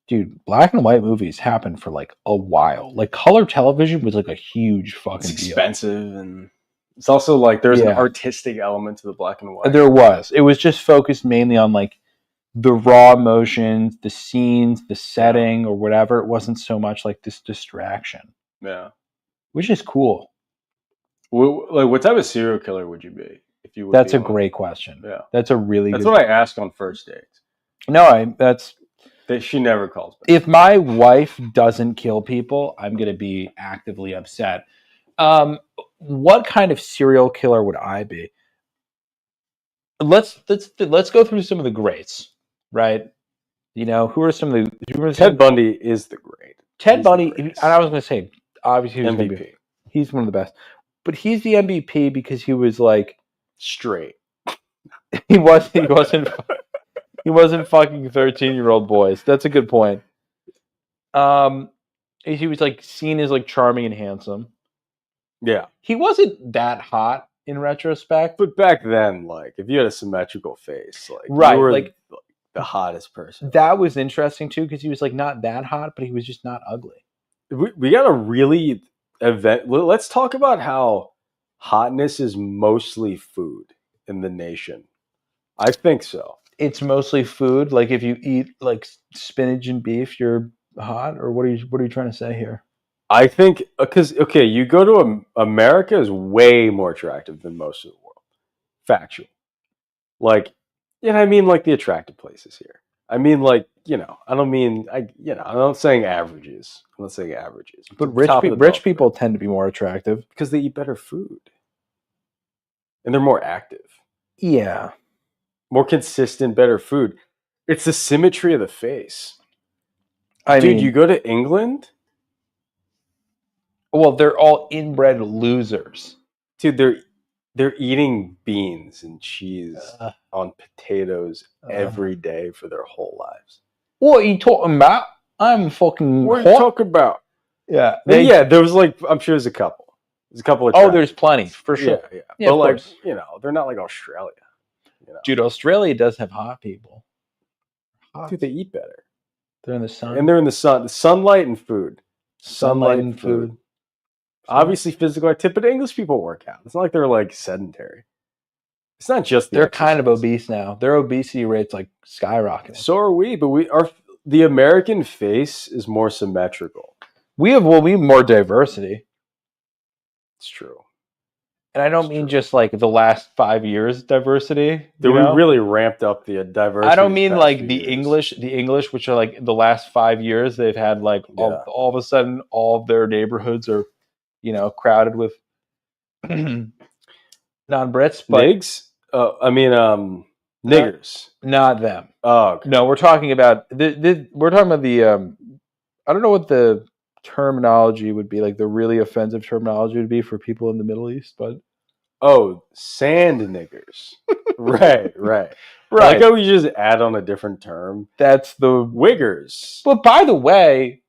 Dude, black and white movies happened for like a while. Like color television was like a huge fucking It's deal. expensive, and it's also like there's an Yeah. artistic element to the black and white. There was. It was just focused mainly on like the raw emotions, the scenes, the setting, or whatever. It wasn't so much like this distraction, Yeah. which is cool. Like, what type of serial killer would you be if you would? That's be a one? great question. Yeah. That's a really That's good what I ask on first dates. No, She never calls back. if my wife doesn't kill people, I'm going to be actively upset. What kind of serial killer would I be? Let's go through some of the greats, right? Who are some of the Ted Bundy is the great. Ted He's Bundy, the and greatest. I was going to say obviously MVP. He's one of the best, but he's the MVP because he was like Straight. he wasn't fucking 13-year-old boys. That's a good point. He was like seen as like charming and handsome. Yeah. He wasn't that hot in retrospect. But back then, like, if you had a symmetrical face, like, Right, you were like the hottest person. that was interesting too because he was like not that hot, but he was just not ugly. We got a really Let's talk about how hotness is mostly food in the nation. I think so. It's mostly food. Like if you eat like spinach and beef, you're hot. Or what are you trying to say here? I think because okay, you go to America is way more attractive than most of the world. Factual. Like, I mean like the attractive places here. I mean like I don't mean I'm not saying averages. I'm not saying averages. But Top of the rich bell people tend to be more attractive because they eat better food and they're more active, Yeah. more consistent, better food. It's the symmetry of the face. I Dude, mean, you go to England, well, they're all inbred losers. dude. They're eating beans and cheese on potatoes every day for their whole lives. What are you talking about? I'm fucking What are hot. you talking about? Yeah. There was like I'm sure there's a couple. There's a couple of There's plenty for sure. Yeah, but like course. they're not like Australia. Dude, Australia does have hot people. Dude, they eat better. They're in the sun. And they're in the sun. Sunlight and food. Sunlight and food. Obviously physical activity, but English people work out. It's not like they're like sedentary. It's not just they're kind of obese now. Their obesity rate's like skyrocketing. So are we, but the American face is more symmetrical. We have more diversity. It's true. And I don't mean just like the last 5 years diversity. We really ramped up the diversity. I don't mean like the English, which are like the last 5 years, they've had like all of a sudden all of their neighborhoods are, crowded with non-Brits. But Nigs? Niggers. Not them. Oh, okay. No, we're talking about the I don't know what the terminology would be, like the really offensive terminology would be for people in the Middle East, but sand niggers. right. I like how we just add on a different term. That's the wiggers. But by the way,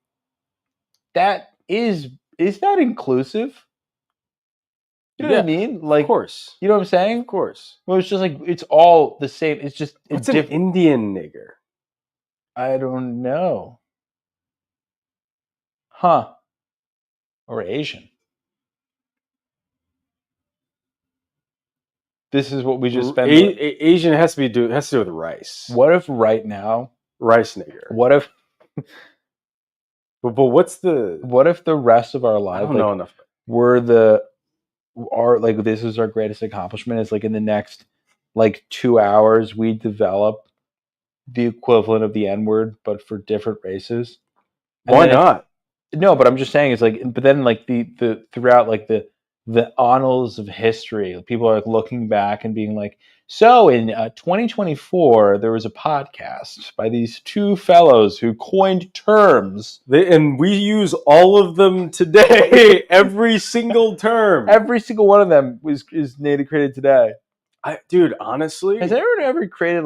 that is that inclusive? You know what I mean? Like, of course. You know what I'm saying? Of course. Well, it's just like it's all the same. It's just it's an Indian nigger. I don't know. Huh. Or Asian. This is what we just spent. Asian has to do with rice. What if right now rice nigger? What if? but what's the? What if the rest of our lives? I don't know enough. This is our greatest accomplishment. Is like in the next 2 hours we develop the equivalent of the N-word, but for different races. Why not? No, but I'm just saying it's like. But then the throughout the annals of history, people are looking back and being like, so in 2024, there was a podcast by these two fellows who coined terms. And we use all of them today. Every single term. Every single one of them is native created today. Dude, honestly. Has anyone ever created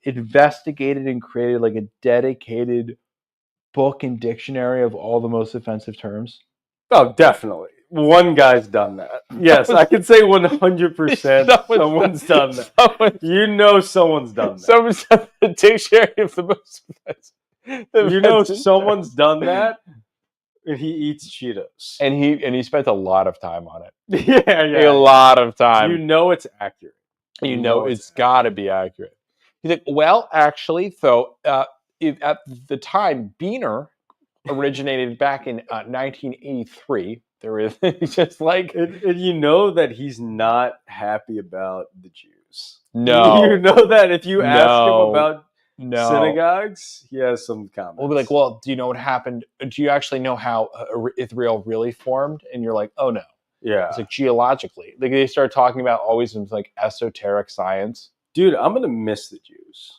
investigated and created a dedicated book and dictionary of all the most offensive terms? Oh, definitely. One guy's done that. Yes, I can say 100% someone's done that. Someone's done that. Someone's done the dictionary of the most offensive. Someone's done that, and he eats Cheetos. And he spent a lot of time on it. Yeah. A lot of time. It's accurate. It's got to be accurate. He's like, well, actually, so at the time, Beaner originated back in 1983. There is just like, and that he's not happy about the Jews. No, you know that if you ask him about synagogues, he has some comments. We'll be like, well, do you know what happened? Do you actually know how Israel really formed? And you're like, oh no, yeah. It's like geologically. Like they start talking about always in esoteric science. Dude, I'm gonna miss the Jews.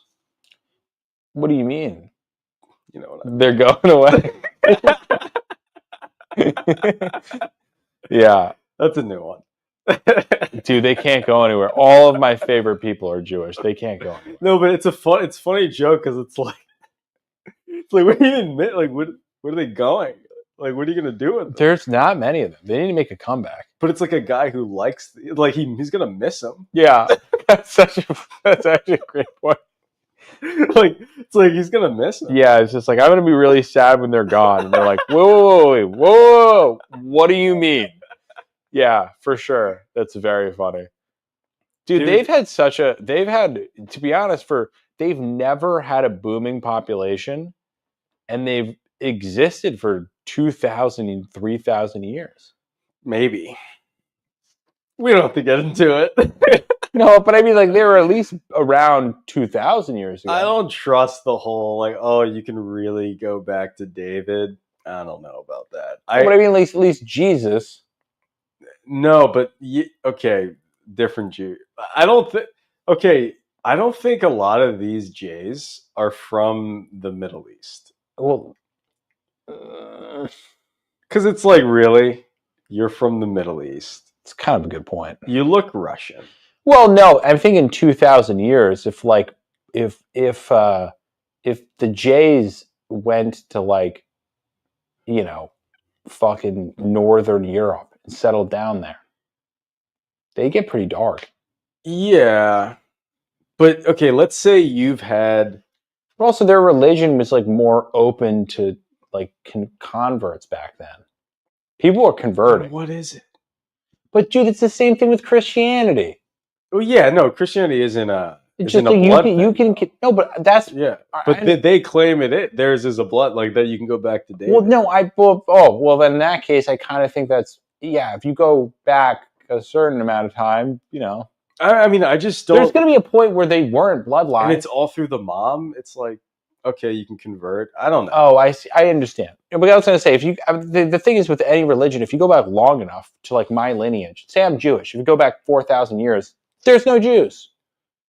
What do you mean? You know what I mean. They're going away. Yeah, that's a new one. Dude, they can't go anywhere. All of my favorite people are Jewish. They can't go anywhere. No, but it's funny joke because it's like what do you even where are they going? Like, what are you gonna do with them? There's not many of them. They need to make a comeback. But it's like a guy who likes he's gonna miss them. Yeah, that's actually a great point. It's like he's gonna miss them. Yeah, it's just like I'm gonna be really sad when they're gone. And they're like, whoa, what do you mean? Yeah, for sure. That's very funny. Dude, to be honest, they've never had a booming population, and they've existed for 2,000 and 3,000 years. Maybe. We don't have to get into it. No, but I mean, like, they were at least around 2,000 years ago. I don't trust the whole, like, oh, you can really go back to David. I don't know about that. But I mean, at least Jesus. No, but okay, different Jew. I don't think. Okay, I don't think a lot of these Jays are from the Middle East. Well, because it's like, really, you're from the Middle East. It's kind of a good point. You look Russian. Well, no, I'm thinking 2,000 years. If the Jays went to, like, you know, fucking Northern Europe and settled down there, they get pretty dark. Yeah, but okay, let's say you've had. But also, their religion was, like, more open to, like, converts back then. People were converting. What is it? But dude, it's the same thing with Christianity. Oh yeah, no, Christianity isn't a. It's just like you can no, but that's But they claim theirs is a blood, like that you can go back to David. Well, no, then in that case, I kind of think that's if you go back a certain amount of time, I mean, I just don't. There's going to be a point where they weren't bloodline, and it's all through the mom. It's like, okay, you can convert. I don't know. Oh, I see. I understand. But I was going to say, if you the thing is with any religion, if you go back long enough to, like, my lineage, say I'm Jewish, if you go back 4,000 years, there's no Jews.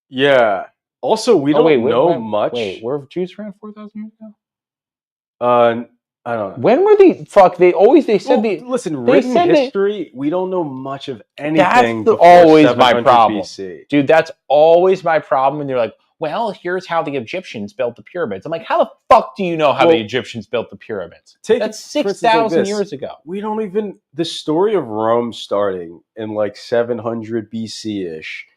Yeah. Also, we don't know much. Wait, were Jews around 4,000 years ago? I don't know. When were they? Listen, written history, we don't know much of anything. That's always my problem, BC. Dude. That's always my problem. And they're like, well, here's how the Egyptians built the pyramids. I'm like, how the fuck do you know how the Egyptians built the pyramids? That's 6,000 years ago. We don't even, the story of Rome starting in like 700 BC-ish,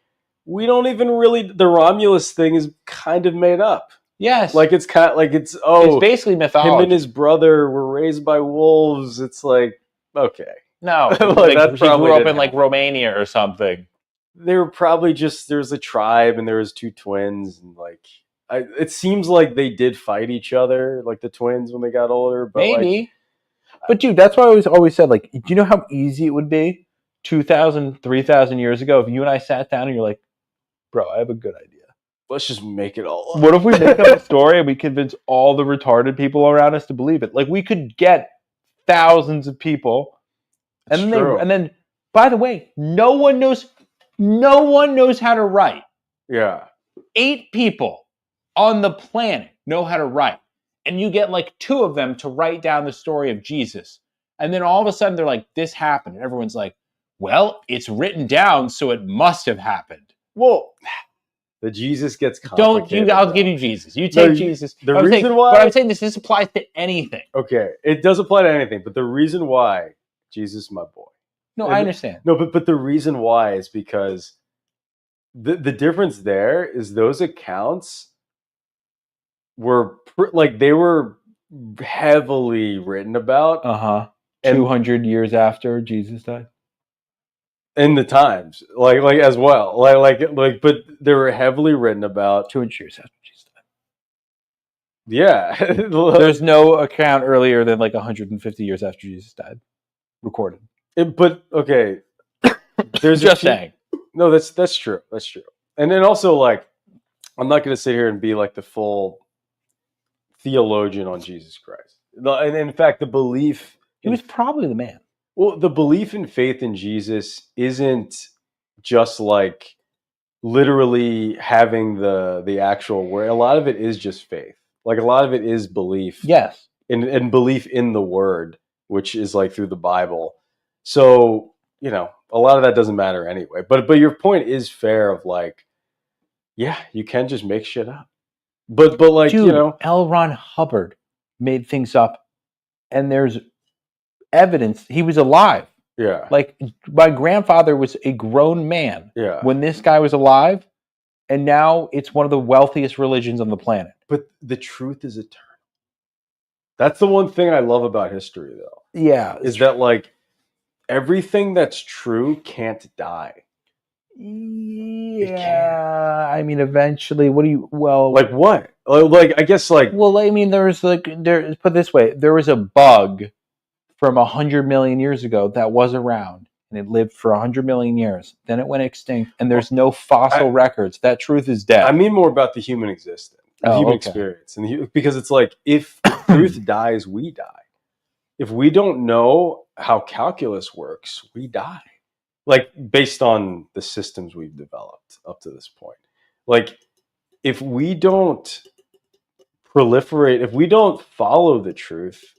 we don't even really, the Romulus thing is kind of made up. Yes. Like, it's kind of like, it's basically mythology. Him and his brother were raised by wolves. It's like, okay. No. Like, he grew up in, like, Romania or something. They were probably just, there's a tribe and there was two twins, and like it seems like they did fight each other, like the twins, when they got older. But maybe. But dude, that's why I always said, like, do you know how easy it would be 2,000, 3,000 years ago if you and I sat down and you're like, bro, I have a good idea. Let's just make it all up. What if we make up a story and we convince all the retarded people around us to believe it? Like, we could get thousands of people, and then by the way, no one knows how to write. Yeah. 8 people on the planet know how to write. And you get, like, 2 of them to write down the story of Jesus. And then all of a sudden they're like, this happened. And everyone's like, well, it's written down, so it must have happened. Well, the Jesus gets complicated. I'll give you Jesus. You take Jesus. The reason why... But I'm saying this applies to anything. Okay, it does apply to anything. But the reason why, Jesus, my boy. No, I understand. No, but the reason why is because the difference there is those accounts were they were heavily written about. 200 years after Jesus died. In the Times, like as well, but they were heavily written about 200 years after Jesus died. Yeah, there's no account earlier than like 150 years after Jesus died, recorded. But okay, there's just saying. No, that's true. That's true. And then also, like, I'm not going to sit here and be like the full theologian on Jesus Christ. And in fact, the belief he was probably the man. Well, the belief and faith in Jesus isn't just like literally having the actual word. A lot of it is just faith. Like, a lot of it is belief. Yes. And belief in the word, which is like through the Bible. So, a lot of that doesn't matter anyway. But your point is fair of like, yeah, you can just make shit up. But like, dude, L. Ron Hubbard made things up, and there's evidence he was alive. Yeah. Like, my grandfather was a grown man when this guy was alive, and now it's one of the wealthiest religions on the planet. But the truth is eternal. That's the one thing I love about history, though. Yeah. Is that, like, everything that's true can't die. Yeah, I mean, eventually, what do you? Well, Like what? Like I guess like well, I mean, there. Put it this way, there was a bug from 100 million years ago that was around, and it lived for 100 million years. Then it went extinct, and there's no fossil records. That truth is dead. I mean more about the human existence, the human experience, and because it's like if truth dies, we die. If we don't know how calculus works, we die. Like based on the systems we've developed up to this point. Like if we don't proliferate, if we don't follow the truth,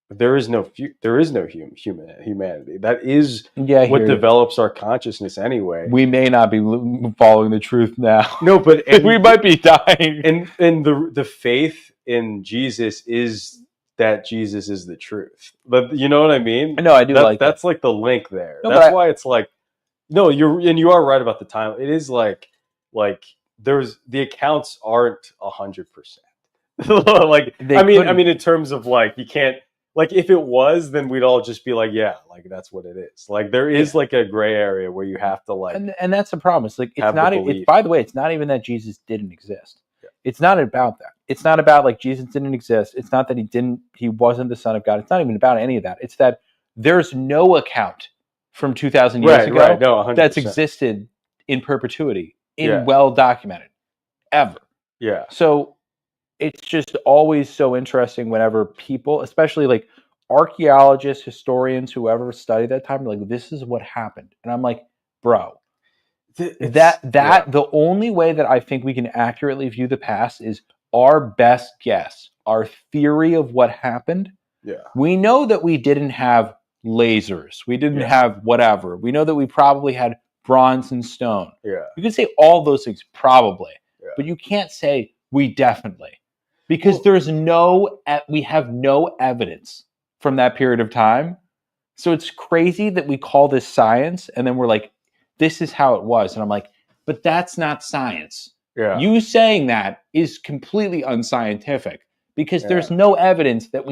there is no humanity. That is what develops our consciousness anyway. We may not be following the truth now. No, but we might be dying. And the faith in Jesus is that Jesus is the truth. But you know what I mean? No, I do that's like the link there. No, that's why it's like no, you are right about the time. It is like there's the accounts aren't 100%. Like I mean in terms of like you can't like if it was, then we'd all just be like, yeah, like that's what it is. Like there is like a gray area where you have to like, and that's the problem. It's like it's not. By the way, it's not even that Jesus didn't exist. Yeah. It's not about that. It's not about like Jesus didn't exist. It's not that he wasn't the Son of God. It's not even about any of that. It's that there's no account from 2,000 years ago no, that's existed in perpetuity, well documented, ever. Yeah. So it's just always so interesting whenever people, especially like archaeologists, historians, whoever study that time, are like, this is what happened. And I'm like, bro, the only way that I think we can accurately view the past is our best guess, our theory of what happened. Yeah. We know that we didn't have lasers. We didn't have whatever. We know that we probably had bronze and stone. Yeah. You can say all those things probably, but you can't say we definitely. Because we have no evidence from that period of time. So it's crazy that we call this science and then we're like, this is how it was. And I'm like, but that's not science. Yeah. You saying that is completely unscientific because there's no evidence that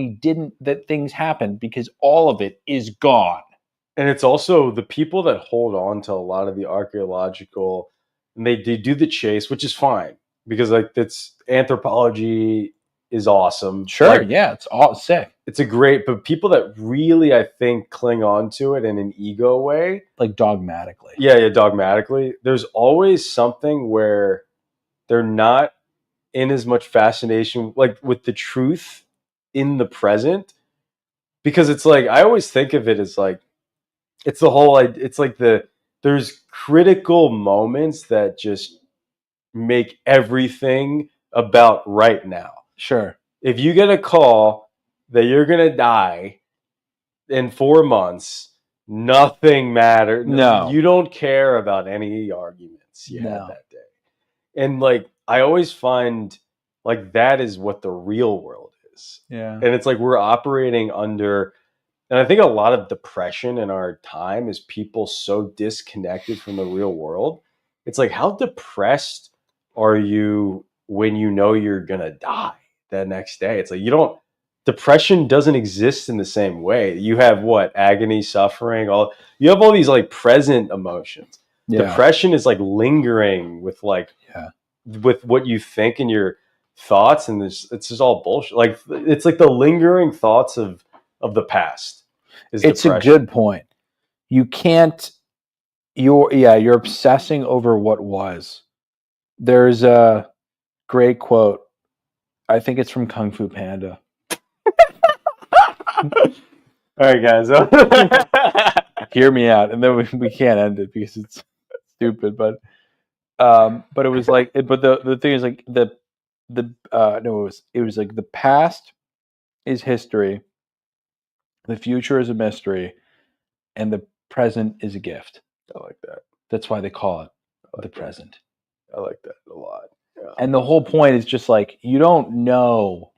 that things happened because all of it is gone. And it's also the people that hold on to a lot of the archaeological, and they do the chase, which is fine. Because like it's anthropology is awesome. Sure, like, it's all sick. It's a great, but people that really I think cling on to it in an ego way, like dogmatically. Yeah, dogmatically. There's always something where they're not in as much fascination like with the truth in the present, because it's like I always think of it as like it's the whole. It's like there's critical moments that just make everything about right now. Sure. If you get a call that you're going to die in 4 months, nothing matters. No. You don't care about any arguments you had that day. And like, I always find like that is what the real world is. Yeah. And it's like we're operating under, and I think a lot of depression in our time is people so disconnected from the real world. It's like, how depressed are you when you know you're gonna die the next day? It's like depression doesn't exist in the same way. You have agony, suffering, you have all these like present emotions. Yeah. Depression is like lingering with with what you think and your thoughts, and it's just all bullshit. Like it's like the lingering thoughts of the past. It's depression. A good point. You can't. You're obsessing over what was. There's a great quote. I think it's from Kung Fu Panda. All right, guys. Hear me out, and then we can't end it because it's stupid. But it was like, but the thing is like it was like the past is history, the future is a mystery, and the present is a gift. I like that. That's why they call it the present. I like that a lot. Yeah. And the whole point is just like you don't know.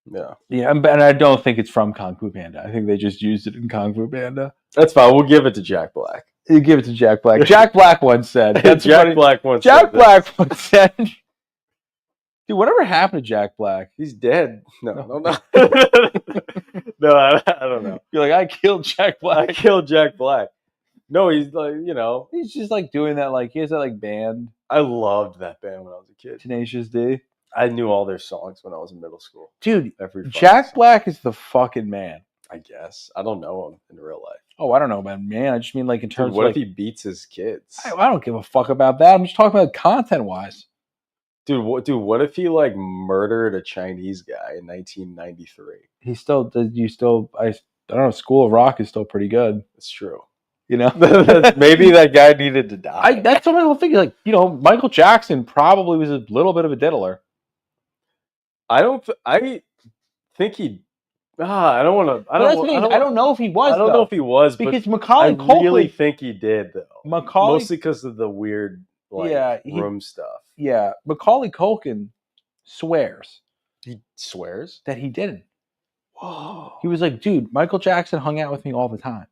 Yeah. Yeah, and I don't think it's from Kung Fu Panda. I think they just used it in Kung Fu Panda. That's fine. We'll give it to Jack Black. You give it to Jack Black. Jack Black once said. Jack Black once said. Dude, whatever happened to Jack Black? He's dead. No. No, I don't know. You're like, I killed Jack Black. I killed Jack Black. No, he's like, you know, He's just like doing that. Like he has that like band, I loved that band when I was a kid. Tenacious D. I knew all their songs when I was in middle school. Dude, Every fucking Jack song. Black is the fucking man. I guess. I don't know him in real life. Oh, I don't know, man. I just mean like in terms Dude, what of if like, he beats his kids? I don't give a fuck about that. I'm just talking about content wise. Dude, what if he like murdered a Chinese guy in 1993? He still, I don't know. School of Rock is still pretty good. It's true. You know, Maybe that guy needed to die. that's what I'm thinking. Like, you know, Michael Jackson probably was a little bit of a diddler. I think he. I don't want to. I don't know if he was. I don't know if he was, because but Macaulay I Culkin. really think he did though. Macaulay, Mostly because of the weird room stuff. Yeah, Macaulay Culkin swears He swears that he didn't. Whoa. He was like, dude, Michael Jackson hung out with me all the time.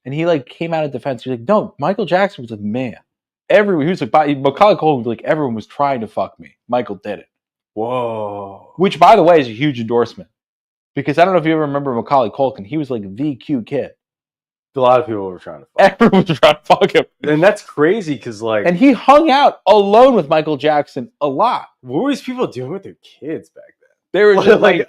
And he like came out of defense. He's like, no, Michael Jackson was a man. He was like, Macaulay Culkin was like, everyone was trying to fuck me. Michael did it. Whoa. Which, by the way, is a huge endorsement. Because I don't know if you ever remember Macaulay Culkin. He was like the cute kid. A lot of people were trying to fuck him. Everyone was trying to fuck him. And that's crazy because like... And he hung out alone with Michael Jackson a lot. What were these people doing with their kids back then? They were just like,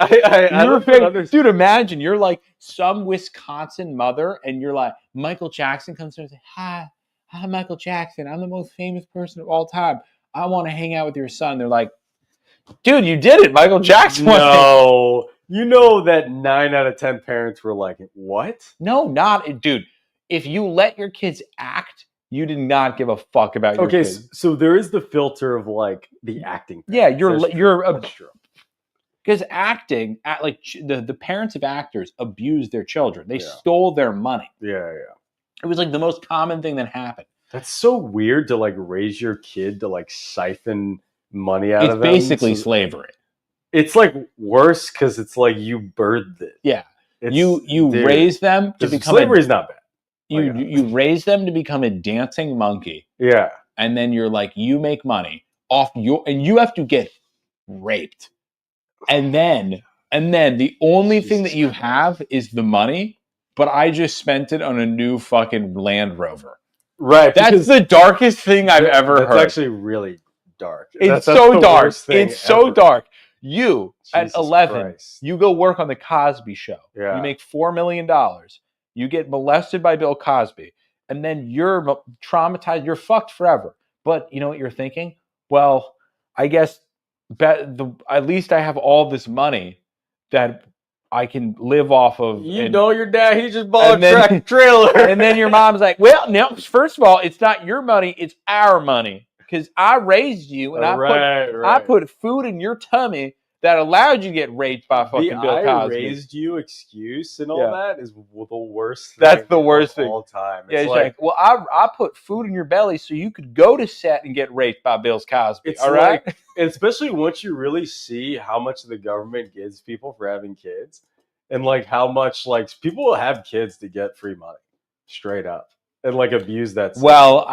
dude, imagine you're like some Wisconsin mother and you're like, Michael Jackson comes to her and says, hi, Michael Jackson. I'm the most famous person of all time. I want to hang out with your son. They're like, dude, you did it. Michael Jackson. No. You know that 9 out of 10 parents were like, what? No, not, dude. If you let your kids act, you did not give a fuck about your kids. Okay, so there is the filter of like the acting. Yeah, you're because acting, like the parents of actors abused their children. They stole their money. Yeah. It was like the most common thing that happened. That's so weird to like raise your kid to like siphon money out of them. It's basically slavery. It's like worse because it's like you birthed it. Yeah, you raise them to become slavery is not bad. You raise them to become a dancing monkey. Yeah, and then you're like, you make money off and you have to get raped. And then the only thing that you have is the money, but I just spent it on a new fucking Land Rover. Right. That's the darkest thing I've ever heard. It's actually really dark. It's so dark. It's so dark. You, at 11, you go work on the Cosby Show. Yeah. You make $4 million. You get molested by Bill Cosby. And then you're traumatized. You're fucked forever. But you know what you're thinking? Well, I guess at least I have all this money that I can live off of. Know your dad, he just bought a trailer. And then your mom's like, well, no, first of all, it's not your money, it's our money. Because I raised you and I put food in your tummy that allowed you to get raped by fucking Bill Cosby. I raised you excuse and all that is the worst thing. That's the worst thing of all time. It's like, well, I put food in your belly so you could go to set and get raped by Bill Cosby. It's all right? Like, especially once you really see how much the government gives people for having kids and like how much like people will have kids to get free money straight up and like abuse that system. Well,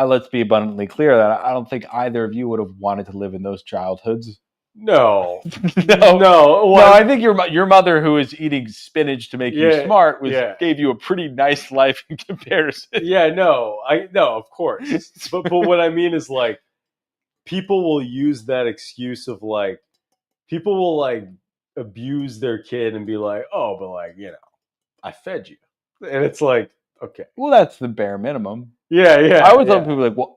let's be abundantly clear that I don't think either of you would have wanted to live in those childhoods. No. No, I think your mother, who is eating spinach to make you smart, gave you a pretty nice life in comparison. Yeah, no, of course. But what I mean is like people will use that excuse of like people will like abuse their kid and be like, oh, but like, you know, I fed you. And it's like, okay. Well, that's the bare minimum. Yeah. I always love people like, well,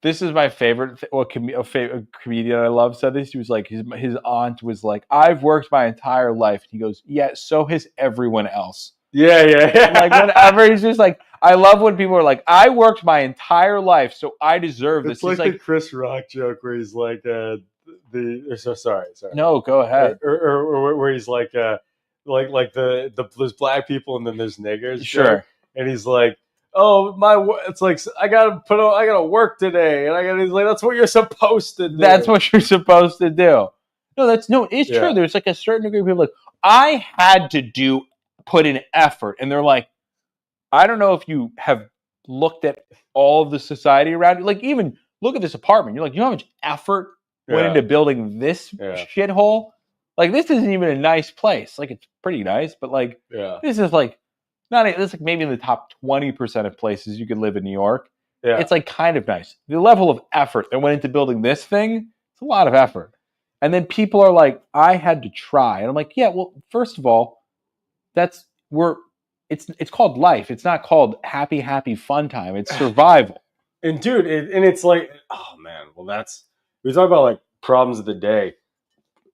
this is my favorite. A comedian I love said this. He was like, his aunt was like, I've worked my entire life. And he goes, yeah, so has everyone else. Yeah. Like whenever he's just like, I love when people are like, I worked my entire life, so I deserve this. It's like the Chris Rock joke where he's like, sorry. No, go ahead. Or where he's like there's black people and then there's niggers. Sure. Joke, and he's like, oh it's like I gotta work today, and he's like, that's what you're supposed to do. That's what you're supposed to do. It's true. There's like a certain degree of people like, I had to put in effort, and they're like, I don't know if you have looked at all of the society around you. Like, even look at this apartment. You're like, you know how much effort went into building this shithole? Like, this isn't even a nice place. Like, it's pretty nice, but like, this is like, it's like maybe in the top 20% of places you could live in New York. Yeah. It's like kind of nice. The level of effort that went into building this thing, it's a lot of effort. And then people are like, I had to try. And I'm like, yeah, well, first of all, it's called life. It's not called happy fun time. It's survival. And dude, and it's like, oh man, well we talk about like problems of the day.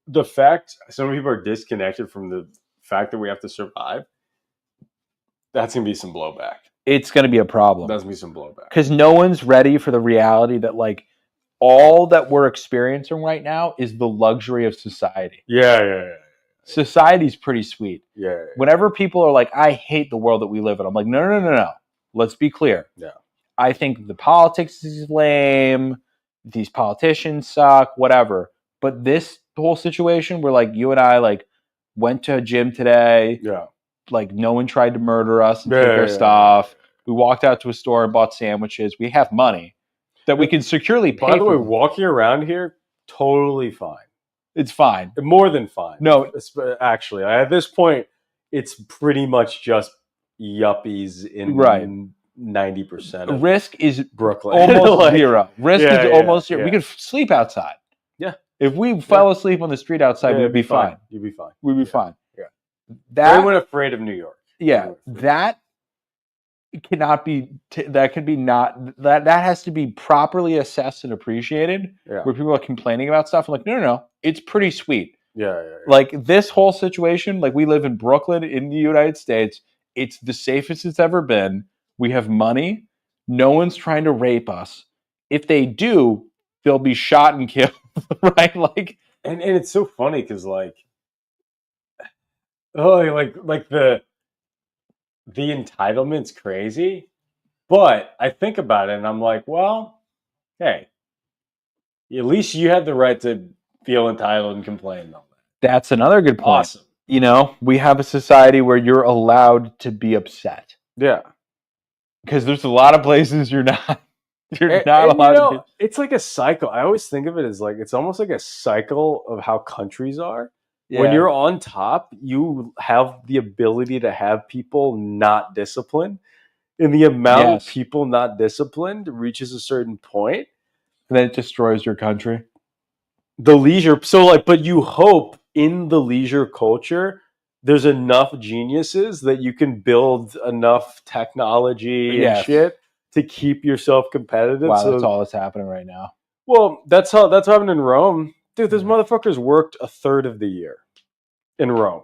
The fact some people are disconnected from the fact that we have to survive, that's gonna be some blowback. It's going to be a problem. That's gonna be some blowback. Because no one's ready for the reality that like all that we're experiencing right now is the luxury of society. Yeah. Society's pretty sweet. Yeah. Whenever people are like, I hate the world that we live in, I'm like, no. Let's be clear. Yeah. I think the politics is lame. These politicians suck, whatever. But this whole situation where like you and I like went to a gym today, Yeah. like no one tried to murder us and Yeah, take our yeah, stuff. We walked out to a store and bought sandwiches. We have money that we can securely pay By the way, for. walking around here, totally fine. It's fine. More than fine. No, actually, at this point, it's pretty much just yuppies in right. 90% of Risk is Brooklyn. almost Like, zero. Risk yeah, is yeah, almost zero. yeah. We could sleep outside. Yeah. If we fell asleep on the street outside, we'd be fine. You'd be fine. We'd be fine. Yeah. That Anyone afraid of New York? yeah, that cannot be. That can be not. That has to be properly assessed and appreciated. Yeah. Where people are complaining about stuff, I'm like, no, it's pretty sweet. Yeah. Like this whole situation, like we live in Brooklyn in the United States. It's the safest it's ever been. We have money. No one's trying to rape us. If they do, they'll be shot and killed, right? Like, and it's so funny because like, oh, like the entitlement's crazy, but I think about it and I'm like, well, hey, at least you have the right to feel entitled and complain on that. That's another good point. Awesome. You know, we have a society where you're allowed to be upset. Yeah. Because there's a lot of places you're not. You're not and, allowed to be. It's like a cycle. I always think of it as like it's almost like a cycle of how countries are. Yeah. When you're on top, you have the ability to have people not disciplined. And the amount of people not disciplined reaches a certain point. And then it destroys your country. The leisure. So like, but you hope in the leisure culture, there's enough geniuses that you can build enough technology and shit to keep yourself competitive. Wow, so, that's all that's happening right now. Well, that's happening in Rome. Dude, those motherfuckers worked a third of the year in Rome.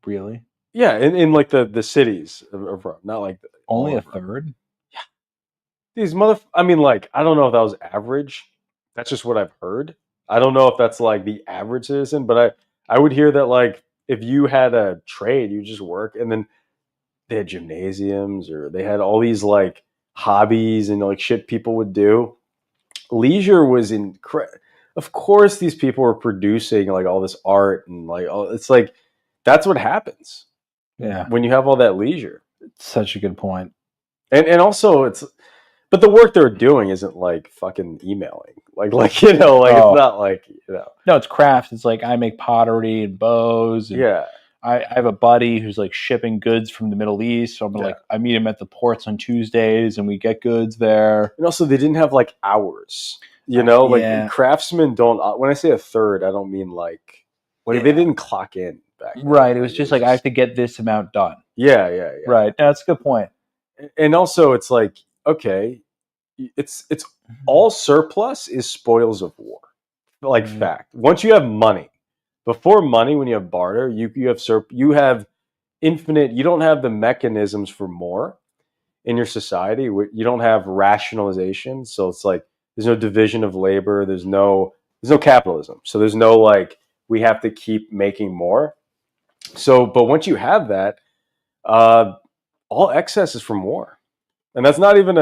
Really? Yeah, in like the cities of Rome. Not like only a third? Yeah. These I mean, like, I don't know if that was average. That's just what I've heard. I don't know if that's like the average citizen, but I would hear that like if you had a trade, you just work, and then they had gymnasiums or they had all these like hobbies and like shit people would do. Leisure was incredible. Of course, these people were producing like all this art and like it's like that's what happens. Yeah, when you have all that leisure. It's such a good point. And also but the work they're doing isn't like fucking emailing. Like it's not like No, it's craft. It's like I make pottery and bows. And yeah. I have a buddy who's like shipping goods from the Middle East. So I'm like, I meet him at the ports on Tuesdays and we get goods there. And also they didn't have like hours, craftsmen don't, when I say a third, I don't mean like, they didn't clock in back then. Right. It was just like, I have to get this amount done. Yeah. Right. No, that's a good point. And also it's like, okay, it's all surplus is spoils of war. Like fact. Once you have money, before money, when you have barter, you have infinite. You don't have the mechanisms for more in your society. You don't have rationalization. So it's like there's no division of labor. There's no capitalism. So there's no like we have to keep making more. So, but once you have that, all excess is from war, and that's not even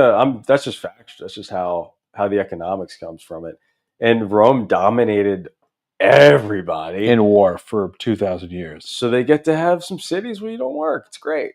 that's just facts. That's just how the economics comes from it. And Rome dominated everybody in war for 2,000 years. So they get to have some cities where you don't work. It's great.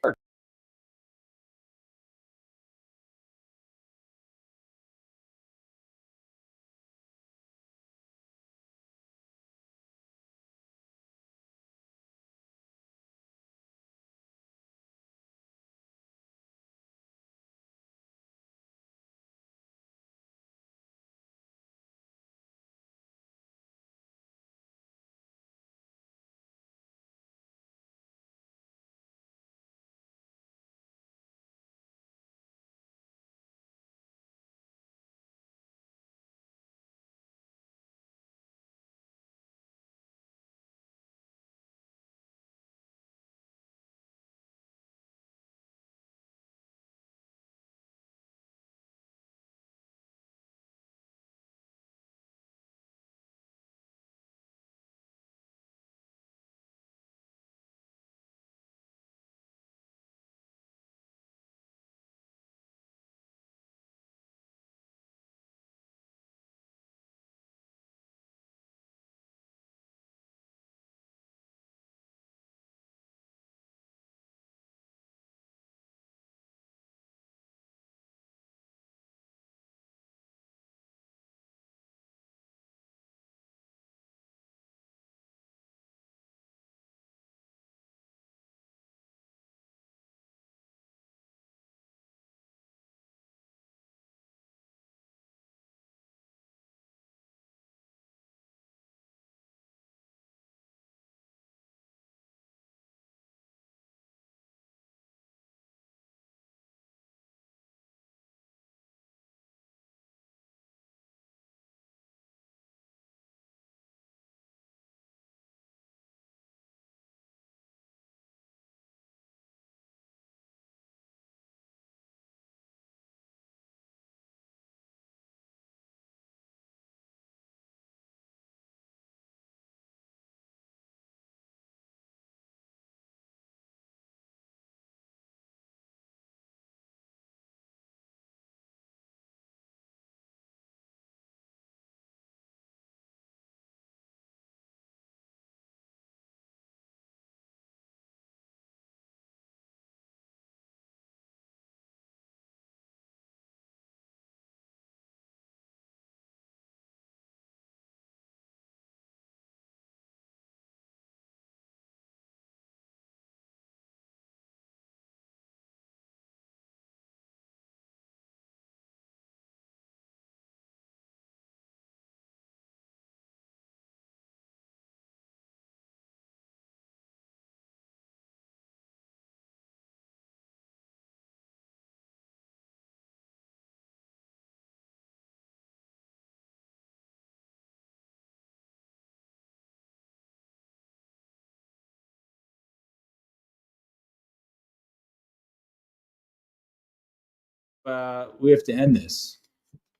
we have to end this.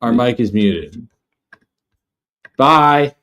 Our mic is muted. Bye.